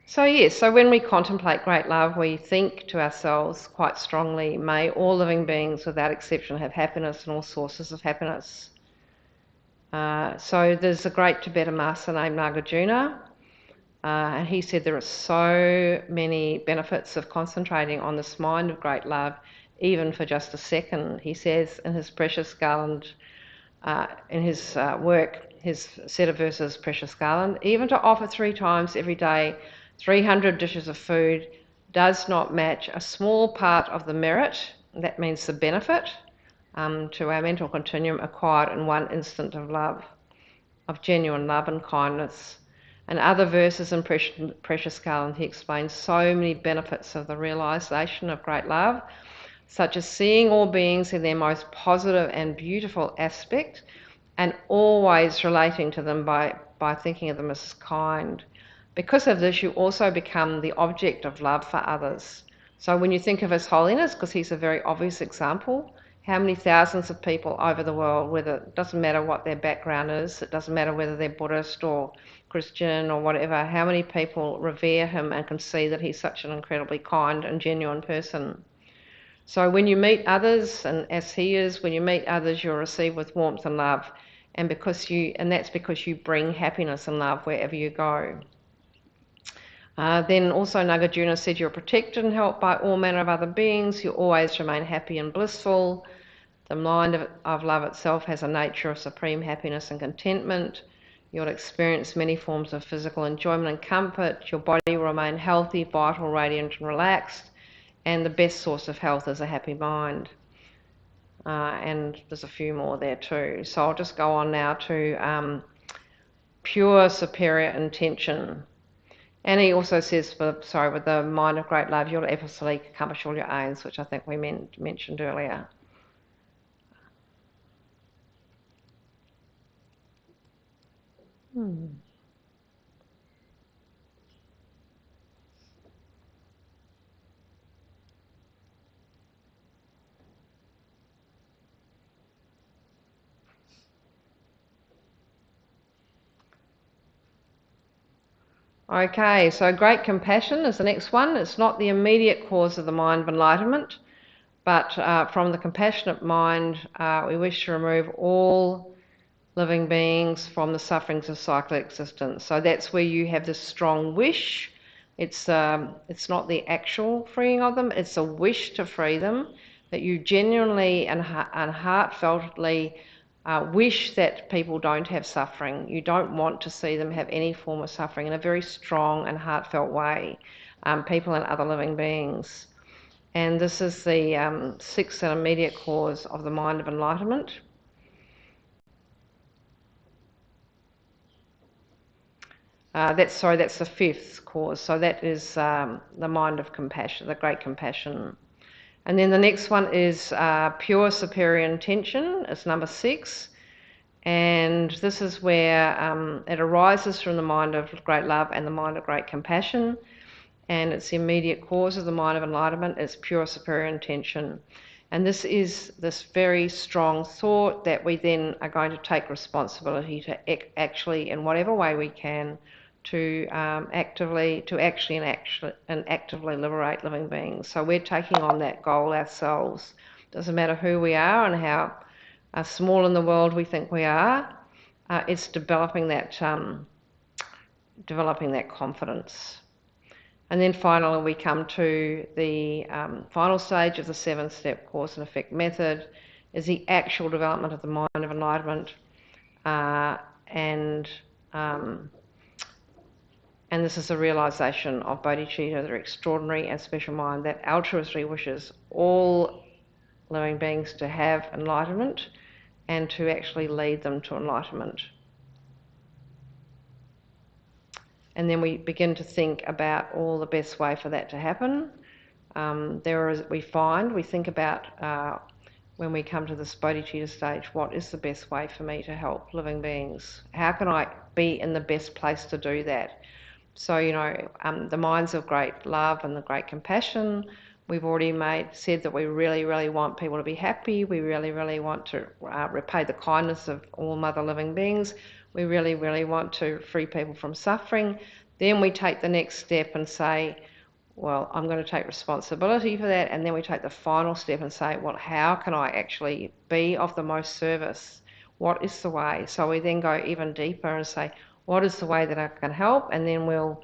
So yes, so when we contemplate great love, we think to ourselves quite strongly, may all living beings without exception have happiness and all sources of happiness. So there's a great Tibetan master named Nagarjuna, and he said there are so many benefits of concentrating on this mind of great love, even for just a second. He says in his Precious Garland, in his work, his set of verses, Precious Garland, even to offer 3 times every day 300 dishes of food does not match a small part of the merit, that means the benefit, to our mental continuum acquired in 1 instant of love, of genuine love and kindness. And other verses in Precious Garland, he explains so many benefits of the realisation of great love, such as seeing all beings in their most positive and beautiful aspect, and always relating to them by thinking of them as kind. Because of this, you also become the object of love for others. So when you think of His Holiness, because he's a very obvious example, how many thousands of people over the world, whether it doesn't matter what their background is, it doesn't matter whether they're Buddhist or Christian or whatever, how many people revere him and can see that he's such an incredibly kind and genuine person. So when you meet others, and as he is, when you meet others, you're received with warmth and love, and that's because you bring happiness and love wherever you go. Then also Nagarjuna said you're protected and helped by all manner of other beings. You always remain happy and blissful. The mind of love itself has a nature of supreme happiness and contentment. You'll experience many forms of physical enjoyment and comfort. Your body will remain healthy, vital, radiant and relaxed. And the best source of health is a happy mind. And there's a few more there too. So I'll just go on now to pure superior intention. And he also says, with the mind of great love, you'll effortlessly accomplish all your aims, which I think we mentioned earlier. Okay, so great compassion is the next one. It's not the immediate cause of the mind of enlightenment, but from the compassionate mind, we wish to remove all living beings from the sufferings of cyclic existence. So that's where you have this strong wish. It's not the actual freeing of them, it's a wish to free them, that you genuinely and heartfeltly wish that people don't have suffering. You don't want to see them have any form of suffering in a very strong and heartfelt way, people and other living beings. And this is the sixth and immediate cause of the mind of enlightenment. That's the fifth cause. So that is the mind of compassion, the great compassion. And then the next one is pure superior intention. It's number 6. And this is where it arises from the mind of great love and the mind of great compassion. And it's the immediate cause of the mind of enlightenment. It's pure superior intention. And this is this very strong thought that we then are going to take responsibility to actually, in whatever way we can, to actively liberate living beings. So we're taking on that goal ourselves. Doesn't matter who we are and how small in the world we think we are. It's developing that confidence. And then finally we come to the final stage of the 7-step cause and effect method, is the actual development of the mind of enlightenment, and this is the realisation of bodhicitta, the extraordinary and special mind that altruistically wishes all living beings to have enlightenment and to actually lead them to enlightenment. And then we begin to think about all the best way for that to happen. We think about when we come to this bodhicitta stage, what is the best way for me to help living beings? How can I be in the best place to do that? So, the minds of great love and the great compassion, we've already said that we really, really want people to be happy. We really, really want to repay the kindness of all mother living beings. We really, really want to free people from suffering. Then we take the next step and say, well, I'm going to take responsibility for that. And then we take the final step and say, well, how can I actually be of the most service? What is the way? So we then go even deeper and say, what is the way that I can help? And then we'll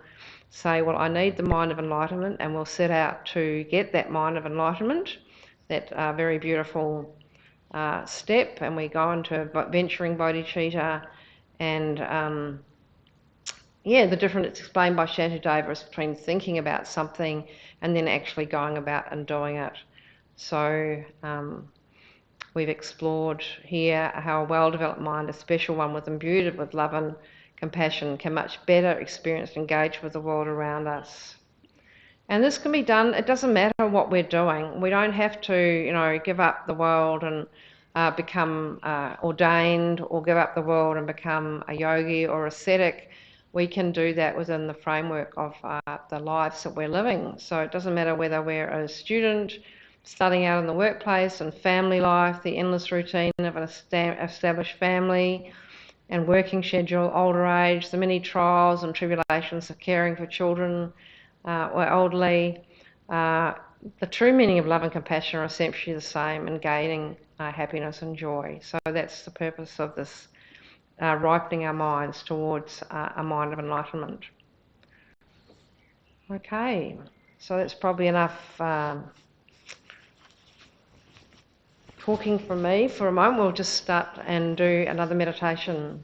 say, well, I need the mind of enlightenment, and we'll set out to get that mind of enlightenment, that very beautiful step, and we go into venturing bodhicitta, and the difference it's explained by Shantideva is between thinking about something and then actually going about and doing it. So we've explored here how a well-developed mind, a special one imbued with love and compassion, can much better experience and engage with the world around us. And this can be done, it doesn't matter what we're doing. We don't have to, give up the world and become ordained, or give up the world and become a yogi or ascetic. We can do that within the framework of the lives that we're living. So it doesn't matter whether we're a student, starting out in the workplace and family life, the endless routine of an established family and working schedule, older age, the many trials and tribulations of caring for children or elderly. The true meaning of love and compassion are essentially the same, in gaining happiness and joy. So that's the purpose of this, ripening our minds towards a mind of enlightenment. Okay, so that's probably enough talking from me for a moment. We'll just start and do another meditation.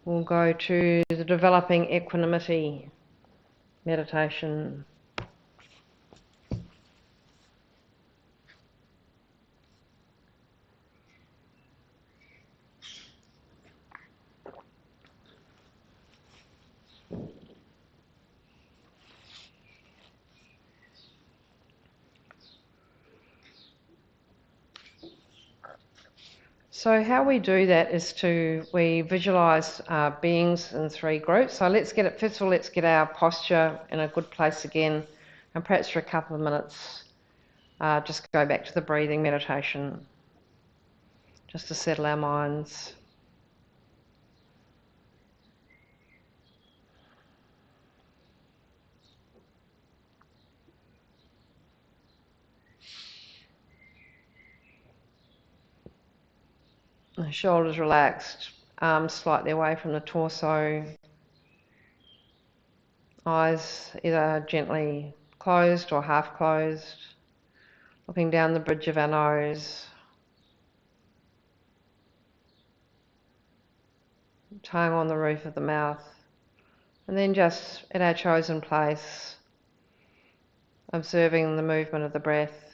We'll go to the developing equanimity meditation. So how we do that is we visualise beings in 3 groups. So let's get our posture in a good place again, and perhaps for a couple of minutes just go back to the breathing meditation, just to settle our minds. The shoulders relaxed, arms slightly away from the torso, eyes either gently closed or half closed, looking down the bridge of our nose, tongue on the roof of the mouth, and then just at our chosen place, observing the movement of the breath.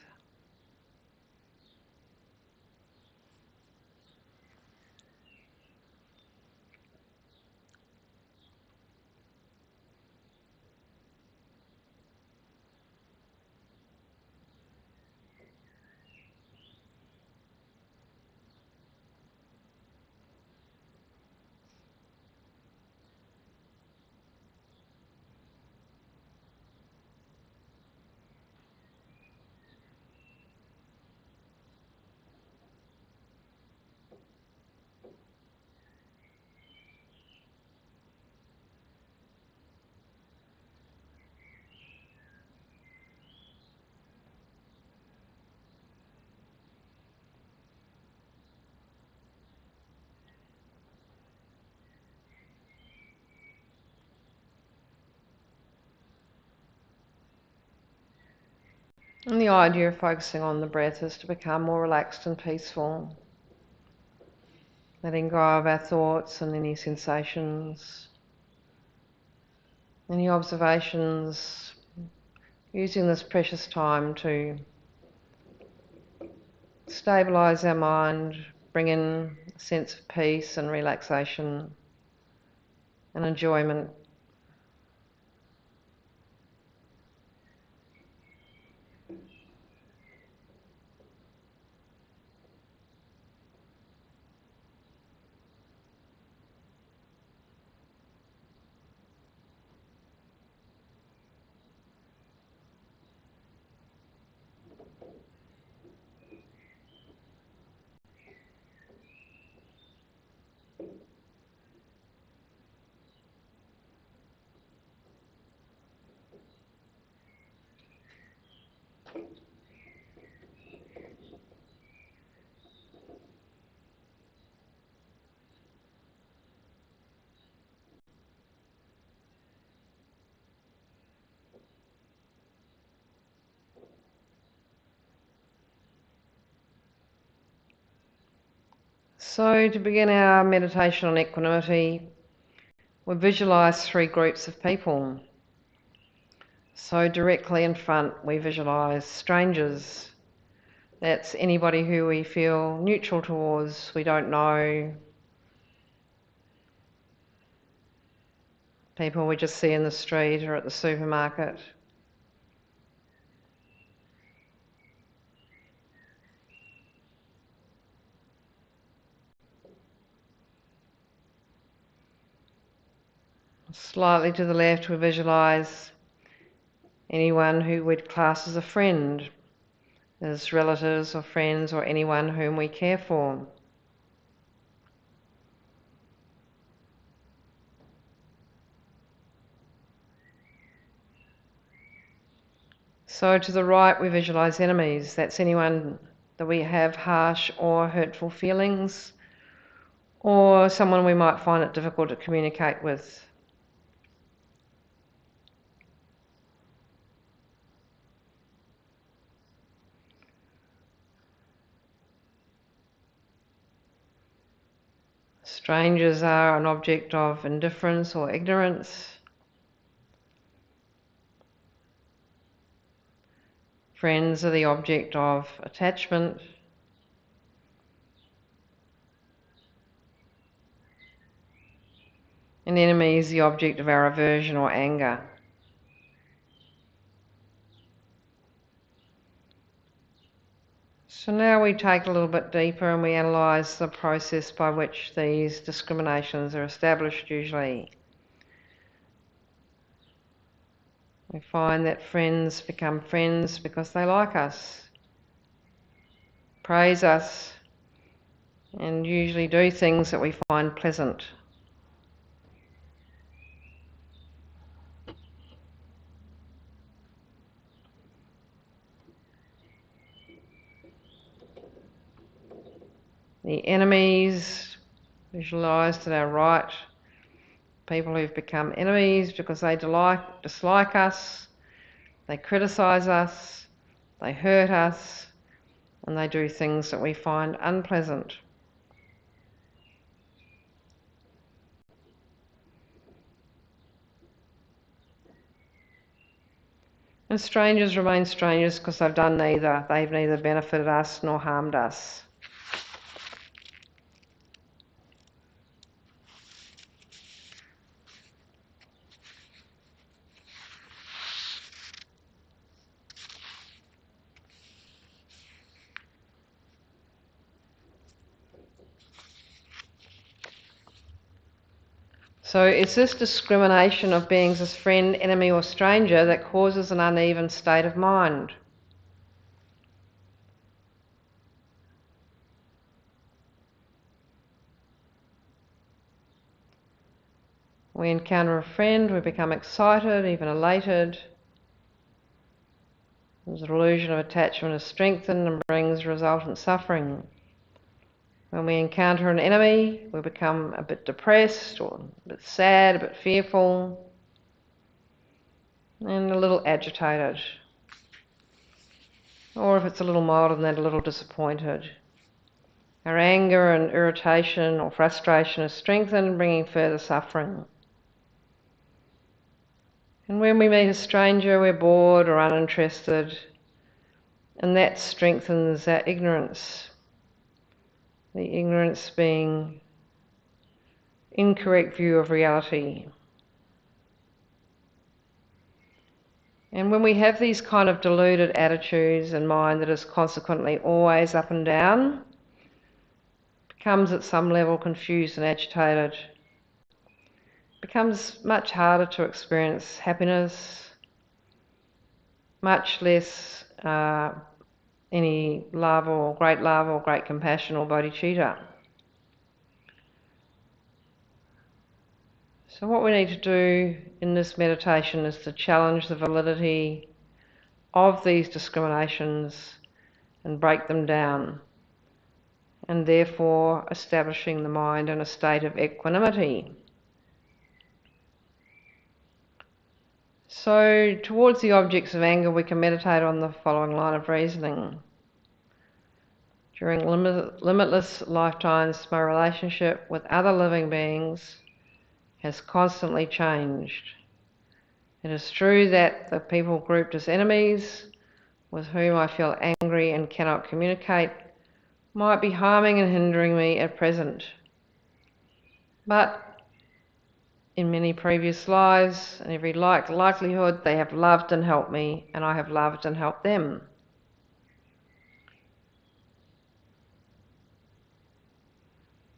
And the idea of focusing on the breath is to become more relaxed and peaceful, letting go of our thoughts and any sensations, any observations, using this precious time to stabilise our mind, bring in a sense of peace and relaxation and enjoyment. So to begin our meditation on equanimity, we visualise three groups of people. So directly in front we visualise strangers. That's anybody who we feel neutral towards, we don't know, people we just see in the street or at the supermarket. Slightly to the left we visualise anyone who we'd class as a friend, as relatives or friends or anyone whom we care for. So to the right we visualise enemies. That's anyone that we have harsh or hurtful feelings, or someone we might find it difficult to communicate with. Strangers are an object of indifference or ignorance. Friends are the object of attachment. And enemy is the object of our aversion or anger. So now we take a little bit deeper and we analyse the process by which these discriminations are established usually. We find that friends become friends because they like us, praise us, and usually do things that we find pleasant. The enemies, visualised to our right, people who've become enemies because they dislike us, they criticise us, they hurt us, and they do things that we find unpleasant. And strangers remain strangers because they've done neither. They've neither benefited us nor harmed us. So it's this discrimination of beings as friend, enemy or stranger that causes an uneven state of mind. We encounter a friend, we become excited, even elated. The illusion of attachment is strengthened and brings resultant suffering. When we encounter an enemy, we become a bit depressed or a bit sad, a bit fearful, and a little agitated. or if it's a little milder than that, a little disappointed. Our anger and irritation or frustration is strengthened, bringing further suffering. And when we meet a stranger, we're bored or uninterested, and that strengthens our ignorance. The ignorance being incorrect view of reality. And when we have these kind of deluded attitudes and mind that is consequently always up and down, becomes at some level confused and agitated, becomes much harder to experience happiness, much less any love or great compassion or bodhicitta. So what we need to do in this meditation is to challenge the validity of these discriminations and break them down, and therefore establishing the mind in a state of equanimity. So towards the objects of anger, we can meditate on the following line of reasoning. During limitless lifetimes, my relationship with other living beings has constantly changed. It is true that the people grouped as enemies, with whom I feel angry and cannot communicate, might be harming and hindering me at present. But in many previous lives, and every likelihood, they have loved and helped me, and I have loved and helped them.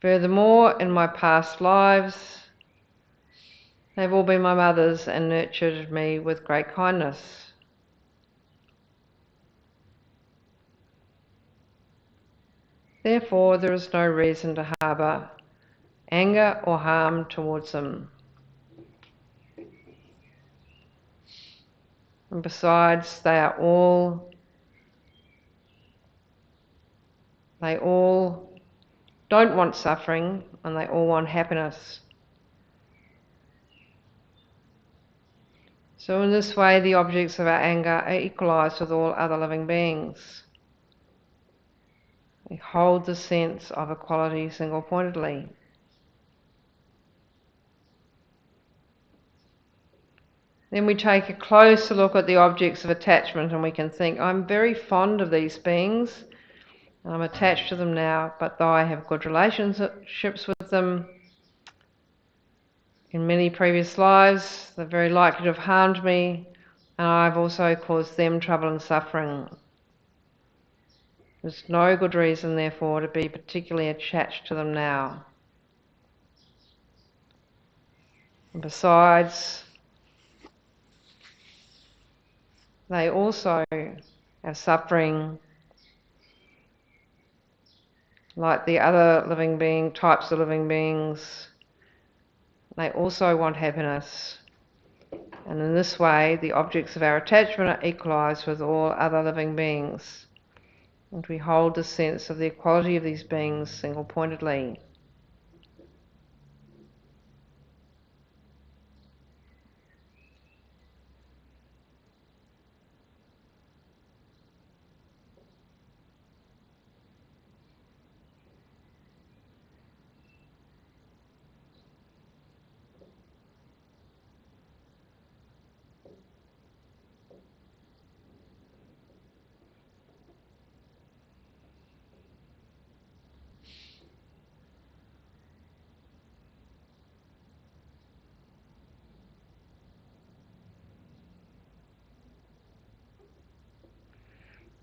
Furthermore, in my past lives, they've all been my mothers and nurtured me with great kindness. Therefore, there is no reason to harbour anger or harm towards them. And besides, they all don't want suffering, and they all want happiness. So in this way, the objects of our anger are equalised with all other living beings. We hold the sense of equality single-pointedly. Then we take a closer look at the objects of attachment, and we can think, I'm very fond of these beings, and I'm attached to them now, but though I have good relationships with them, in many previous lives, they're very likely to have harmed me, and I've also caused them trouble and suffering. There's no good reason, therefore, to be particularly attached to them now. And besides, they also have suffering like the other types of living beings. They also want happiness. And in this way, the objects of our attachment are equalised with all other living beings. And we hold the sense of the equality of these beings single-pointedly.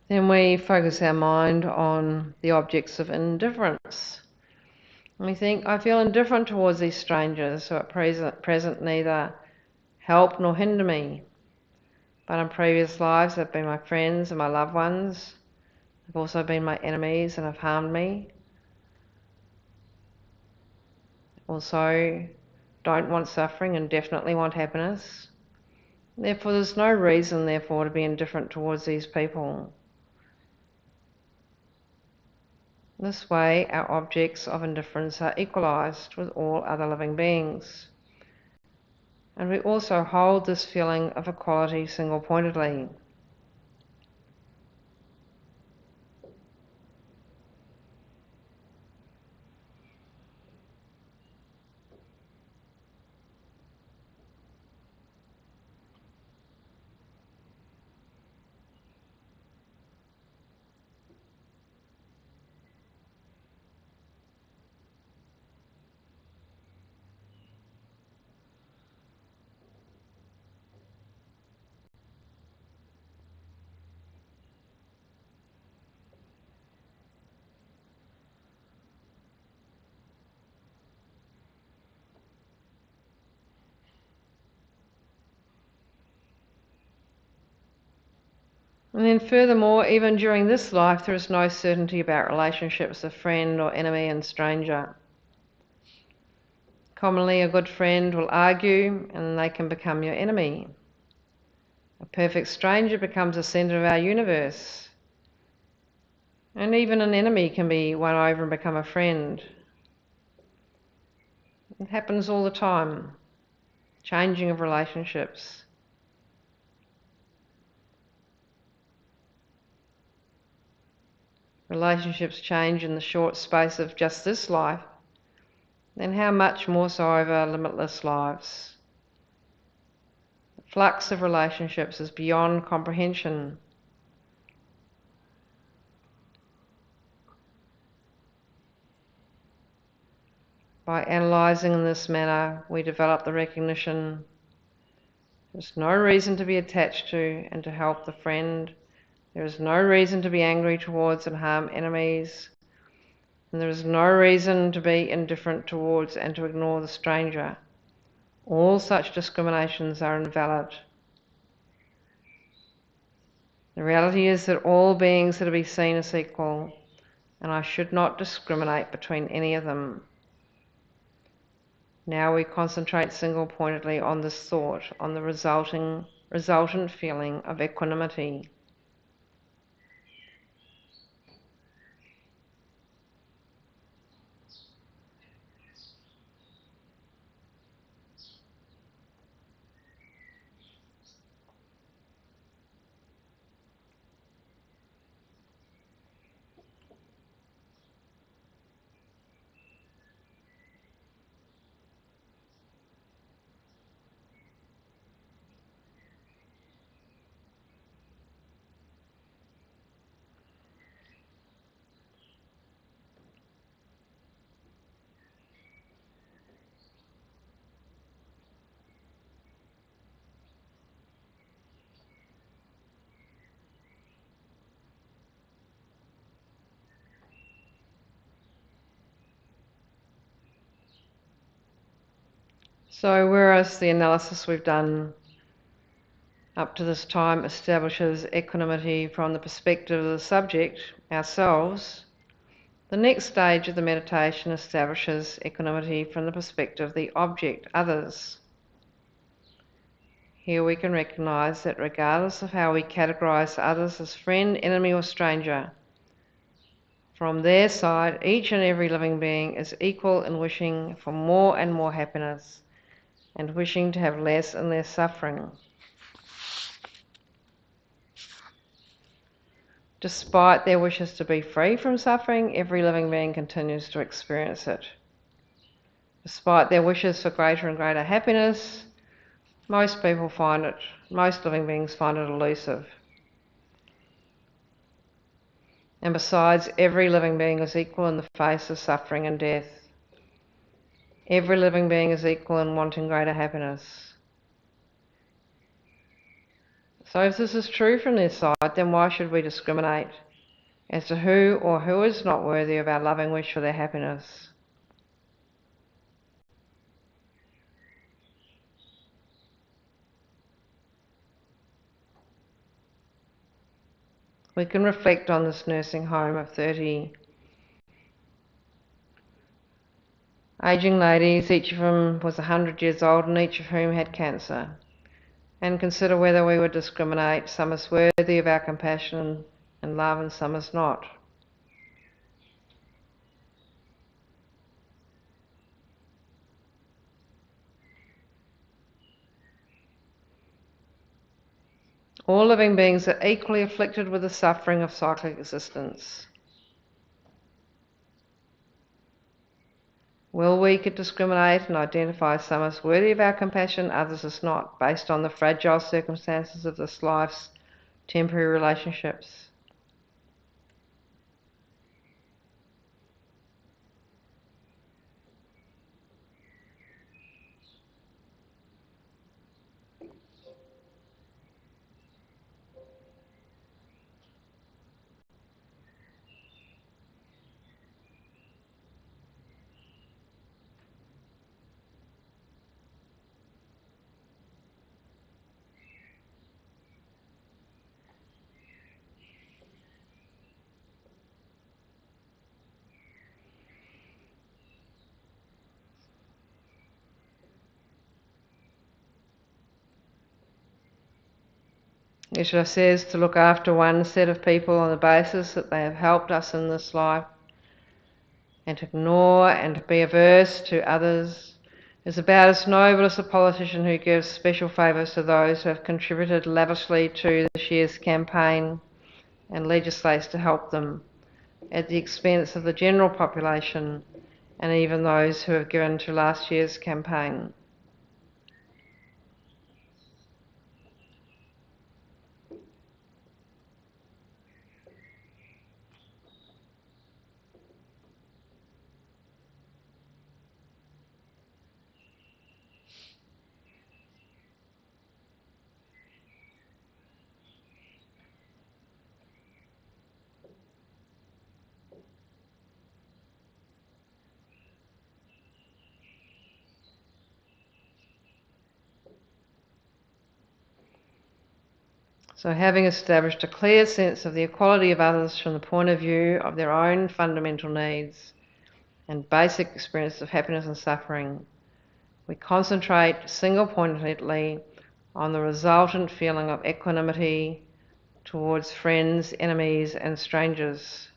Then we focus our mind on the objects of indifference. And we think, I feel indifferent towards these strangers who at present neither help nor hinder me. But in previous lives they've been my friends and my loved ones. They've also been my enemies and have harmed me. Also don't want suffering and definitely want happiness. Therefore there's no reason, therefore, to be indifferent towards these people. This way, our objects of indifference are equalised with all other living beings. And we also hold this feeling of equality single-pointedly. And then furthermore, even during this life, there is no certainty about relationships of friend or enemy and stranger. Commonly, a good friend will argue and they can become your enemy. A perfect stranger becomes the centre of our universe. And even an enemy can be won over and become a friend. It happens all the time. Changing of relationships. Relationships change in the short space of just this life, then how much more so over limitless lives? The flux of relationships is beyond comprehension. By analysing in this manner, we develop the recognition there's no reason to be attached to and to help the friend. There is no reason to be angry towards and harm enemies. And there is no reason to be indifferent towards and to ignore the stranger. All such discriminations are invalid. The reality is that all beings are to be seen as equal, and I should not discriminate between any of them. Now we concentrate single-pointedly on this thought, on the resultant feeling of equanimity. So whereas the analysis we've done up to this time establishes equanimity from the perspective of the subject, ourselves, the next stage of the meditation establishes equanimity from the perspective of the object, others. Here we can recognise that regardless of how we categorise others as friend, enemy or stranger, from their side, each and every living being is equal in wishing for more and more happiness and wishing to have less and less suffering. Despite their wishes to be free from suffering, every living being continues to experience it. Despite their wishes for greater and greater happiness, most living beings find it elusive. And besides, every living being is equal in the face of suffering and death. Every living being is equal in wanting greater happiness. So if this is true from their side, then why should we discriminate as to who or who is not worthy of our loving wish for their happiness? We can reflect on this nursing home of 30 ageing ladies, each of whom was 100 years old and each of whom had cancer, and consider whether we would discriminate, some as worthy of our compassion and love and some as not. All living beings are equally afflicted with the suffering of cyclic existence. Will we could discriminate and identify some as worthy of our compassion, others as not, based on the fragile circumstances of this life's temporary relationships? Geshe says to look after one set of people on the basis that they have helped us in this life, and to ignore and to be averse to others is about as noble as a politician who gives special favours to those who have contributed lavishly to this year's campaign and legislates to help them at the expense of the general population and even those who have given to last year's campaign. So having established a clear sense of the equality of others from the point of view of their own fundamental needs and basic experience of happiness and suffering, we concentrate single-pointedly on the resultant feeling of equanimity towards friends, enemies and strangers.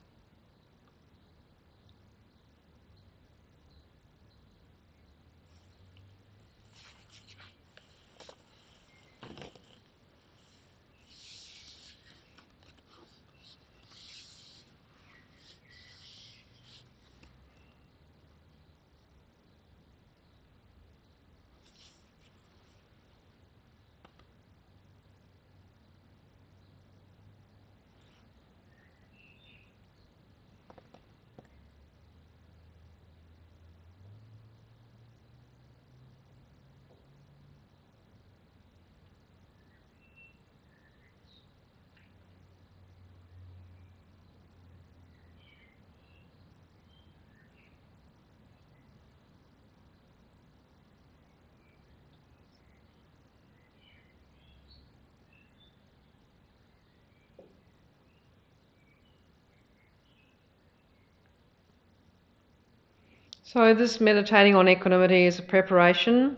So this meditating on equanimity is a preparation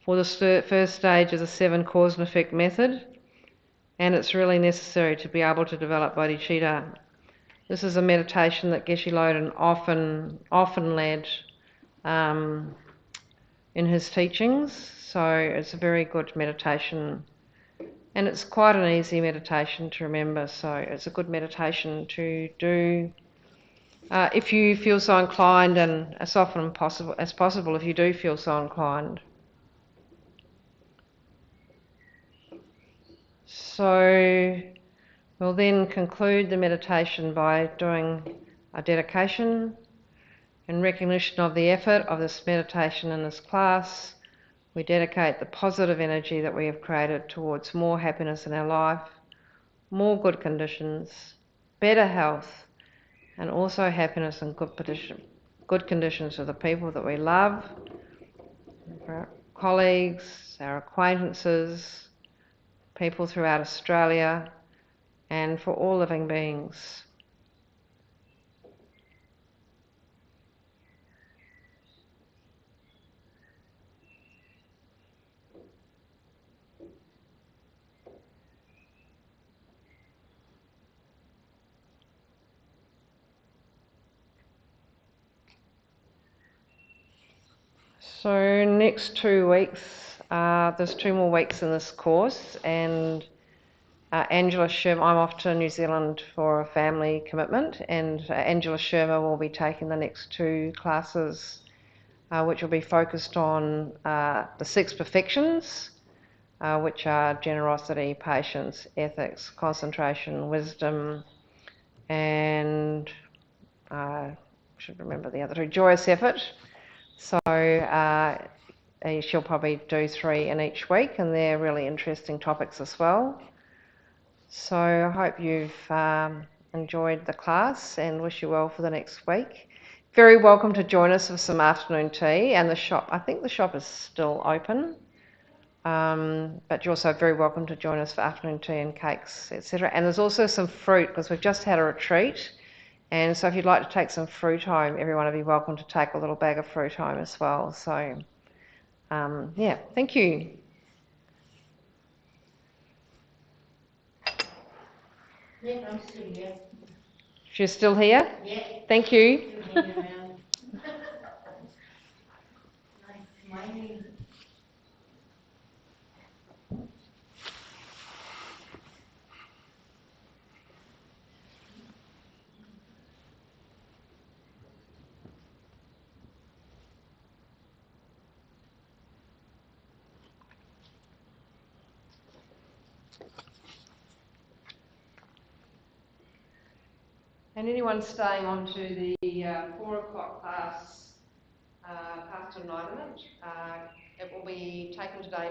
for the first stage of the 7 cause and effect method, and it's really necessary to be able to develop bodhicitta. This is a meditation that Geshe Loden often led in his teachings, so it's a very good meditation, and it's quite an easy meditation to remember, so it's a good meditation to do if you feel so inclined, and as often as possible if you do feel so inclined. So we'll then conclude the meditation by doing a dedication in recognition of the effort of this meditation in this class. We dedicate the positive energy that we have created towards more happiness in our life, more good conditions, better health, and also happiness and good conditions for the people that we love, for our colleagues, our acquaintances, people throughout Australia, and for all living beings. So next 2 weeks, there's 2 more weeks in this course, and Angela Sherma, I'm off to New Zealand for a family commitment, and Angela Sherma will be taking the next 2 classes, which will be focused on the 6 perfections, which are generosity, patience, ethics, concentration, wisdom, and I should remember the other 2, joyous effort. So she'll probably do 3 in each week, and they're really interesting topics as well. So I hope you've enjoyed the class and wish you well for the next week. Very welcome to join us for some afternoon tea, and the shop, I think the shop is still open, but you're also very welcome to join us for afternoon tea and cakes, etc. And there's also some fruit, because we've just had a retreat, and so if you'd like to take some fruit home, everyone will be welcome to take a little bag of fruit home as well. So yeah, thank you. Yeah, I'm still here. She's still here? Yeah. Thank you. Still hanging around. Nice smiling. And anyone staying on to the 4 o'clock class, Path to Enlightenment, it will be taken today